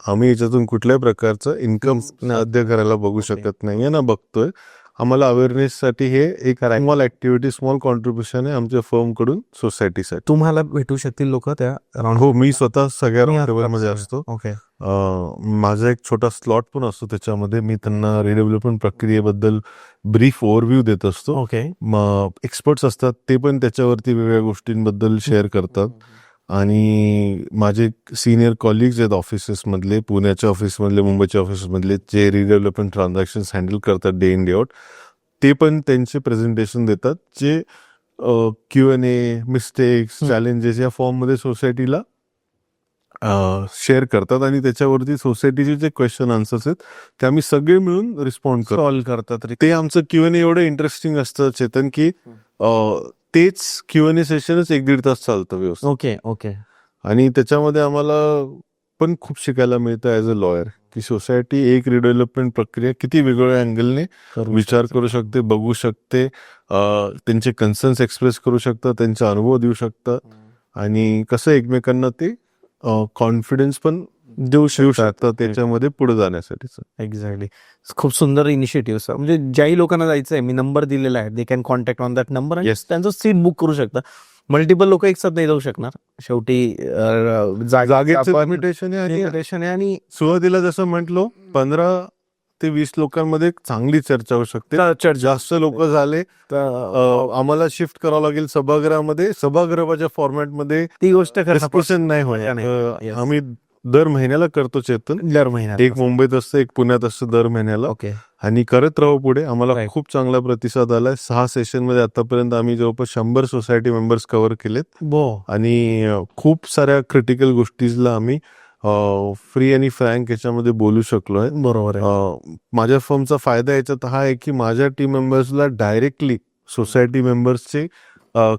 आम्ही याच्यातून कुठल्याही प्रकारचं इन्कम साध्य करायला बघू शकत नाहीये ना बघतोय. आम्हाला अवेअरनेससाठी हे एक स्मॉल ऍक्टिव्हिटी, स्मॉल कॉन्ट्रीब्युशन आहे आमच्या फर्म कडून सोसायटीसाठी. तुम्हाला भेटू शकतील लोक त्या राऊंड? हो, मी स्वतः सगळ्या राऊंड टेबलमध्ये असतो. ओके. माझा एक छोटा स्लॉट पण असतो त्याच्यामध्ये. मी त्यांना रिडेव्हलपमेंट प्रक्रियेबद्दल ब्रीफ ओव्हरव्ह्यू देत असतो. ओके. एक्सपर्ट्स असतात ते पण त्याच्यावरती वेगवेगळ्या गोष्टींबद्दल शेअर करतात. आणि माझे सिनियर कॉलिग्स आहेत ऑफिसेसमधले, पुण्याच्या ऑफिसमधले, मुंबईच्या ऑफिसमधले, जे रिडेव्हलपमेंट ट्रान्झॅक्शन्स हँडल करतात डे इन डे आउट, ते पण त्यांचे प्रेझेंटेशन देतात जे Q&A, मिस्टेक्स, चॅलेंजेस या फॉर्ममध्ये सोसायटीला शेअर करतात. आणि त्याच्यावरती सोसायटीचे जे क्वेश्चन आन्सर्स आहेत ते आम्ही सगळे मिळून रिस्पॉन्ड सॉल्व्ह करतात. ते आमचं Q&A एवढं इंटरेस्टिंग असतं चेतन की तेच Q&A सेशनच 1-1.5 तास चालतं व्यवस्थित. ओके. आणि त्याच्यामध्ये आम्हाला पण खूप शिकायला मिळतं ॲज अ लॉयर की सोसायटी एक रिडेव्हलपमेंट प्रक्रिया किती वेगवेगळ्या अँगलने विचार करू शकते, बघू शकते, त्यांचे कन्सर्न्स एक्सप्रेस करू शकतात, त्यांचा अनुभव देऊ शकतात आणि कसं एकमेकांना ते कॉन्फिडन्स पण देऊ शकतात त्याच्यामध्ये पुढे जाण्यासाठीच. एक्झॅक्टली. खूप सुंदर इनिशिएटिव्ह सर. म्हणजे ज्याही लोकांना जायचं आहे, मी नंबर दिलेला आहे, they can contact on that number आणि त्यांचं सीट बुक करू शकता. मल्टिपल लोक एक साथ नाही जाऊ शकणार. शेवटी जागेचं लिमिटेशन आहे. आणि आणि सुरुवातीला जसं म्हटलो 15 ते 20 लोकांमध्ये एक चांगली चर्चा होऊ शकते. जास्त लोक झाले तर आम्हाला शिफ्ट करावं लागेल सभागृहामध्ये. सभागृहाच्या फॉर्मॅटमध्ये ती गोष्ट डिस्कशन नाही होणार. आम्ही दर महिन्याला करतो चेतन. दर महिन्यात एक मुंबईत असतं, एक पुण्यात असतं दर महिन्याला. ओके. आणि करत राहू पुढे. आम्हाला Right. खूप चांगला प्रतिसाद आलाय. 6 सेशन मध्ये आतापर्यंत आम्ही जवळपास 100 सोसायटी मेंबर्स कव्हर केलेत आणि खूप साऱ्या क्रिटिकल गोष्टीला आम्ही फ्री आणि फ्रँक याच्यामध्ये बोलू शकलोय. बरोबर आहे. माझ्या फर्मचा फायदा याच्यात हा आहे की माझ्या टीम मेंबर्सला डायरेक्टली सोसायटी मेंबर्सचे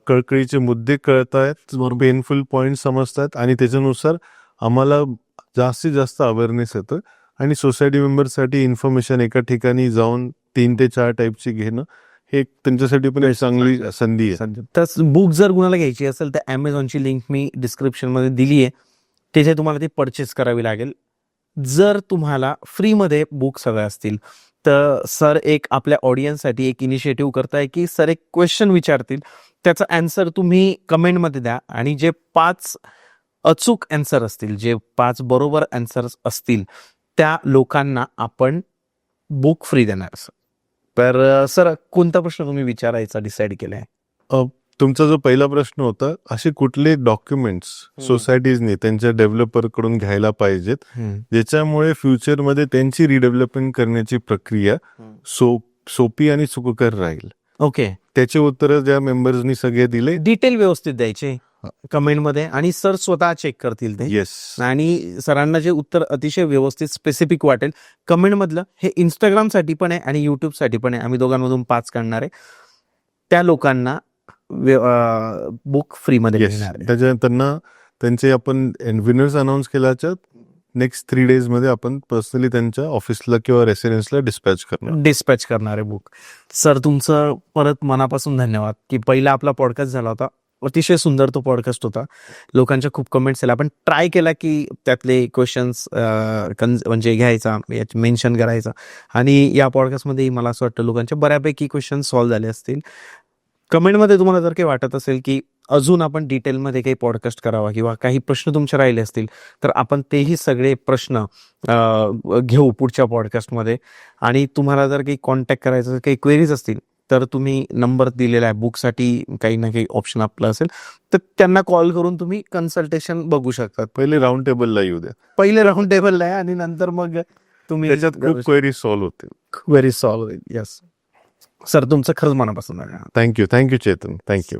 कळकळीचे मुद्दे कळत आहेत, पेनफुल पॉइंट समजतात आणि त्याच्यानुसार आम्हाला जास्तीत जास्त अवेअरनेस येतं. आणि सोसायटी मेंबर्ससाठी इन्फॉर्मेशन एका ठिकाणी जाऊन 3 ते 4 टाईपची घेणं हे त्यांच्यासाठी पण एक चांगली संधी आहे. तर बुक जर कुणाला घ्यायची असेल तर ॲमेझॉनची लिंक मी डिस्क्रिप्शनमध्ये दिली आहे, तिथे तुम्हाला ती परचेस करावी लागेल. जर तुम्हाला फ्रीमध्ये बुक्स हवे असतील तर सर एक आपल्या ऑडियन्ससाठी एक इनिशिएटिव्ह करताय की सर एक क्वेश्चन विचारतील, त्याचा ॲन्सर तुम्ही कमेंटमध्ये द्या आणि जे 5 अचूक ॲन्सर असतील, जे 5 बरोबर ॲन्सर्स असतील त्या लोकांना आपण बुक फ्री देणार. तर सर कोणता प्रश्न तुम्ही विचारायचा डिसाईड केलाय? तुमचा जो पहिला प्रश्न होता, असे कुठले डॉक्युमेंट्स सोसायटीजने त्यांच्या डेव्हलपर कडून घ्यायला पाहिजेत ज्याच्यामुळे फ्युचरमध्ये त्यांची रिडेव्हलपमेंट करण्याची प्रक्रिया सोपी आणि सुखकर राहील. ओके. त्याचे उत्तर ज्या मेंबर्सनी सगळे दिले, डिटेल व्यवस्थित द्यायचे कमेंटमध्ये आणि सर स्वतः चेक करतील ते. येस. आणि सरांना जे उत्तर अतिशय व्यवस्थित स्पेसिफिक वाटेल कमेंटमधलं, हे इंस्टाग्रामसाठी पण आहे आणि युट्यूबसाठी पण आहे, आम्ही दोघांमधून 5 काढणार आहे, त्या लोकांना बुक फ्रीमध्ये मिळणार आहे. त्याच्या त्यांना त्यांचे आपण विनर्स अनाऊन्स केल्याच्या नेक्स्ट 3 days मध्ये आपण पर्सनली त्यांच्या ऑफिसला किंवा रेसिडेन्सला डिस्पॅच करणार आहे बुक. सर तुमचं परत मनापासून धन्यवाद की पहिला आपला पॉडकास्ट झाला होता, अतिशय सुंदर तो पॉडकास्ट होता. लोकांच्या खूप कमेंट्स आल्या, आपण ट्राय केला की त्यातले क्वेश्चन्स म्हणजे घ्यायचा, मेन्शन करायचा आणि या पॉडकास्टमध्ये मला असं वाटतं लोकांचे बऱ्यापैकी क्वेश्चन सॉल्व्ह झाले असतील. कमेंटमध्ये तुम्हाला जर काही वाटत असेल की अजून आपण डिटेलमध्ये काही पॉडकास्ट करावा किंवा काही प्रश्न तुमचे राहिले असतील तर आपण तेही सगळे प्रश्न घेऊ पुढच्या पॉडकास्टमध्ये. आणि तुम्हाला जर काही कॉन्टॅक्ट करायचं, काही क्वेरीज असतील तर तुम्ही नंबर दिलेला आहे, बुकसाठी काही ना काही ऑप्शन आपलं असेल तर त्यांना कॉल करून तुम्ही कन्सल्टेशन बघू शकतात. पहिले राऊंड टेबलला येऊ द्या. पहिले राऊंड टेबलला आहे आणि नंतर मग तुम्ही त्याच्यात खूप क्वेरी सॉल्व्ह होतील. क्वेरी सॉल्व्ह होईल. येस सर, तुमचं खरंच मनापासून धन्यवाद. थँक्यू चेतन. थँक्यू.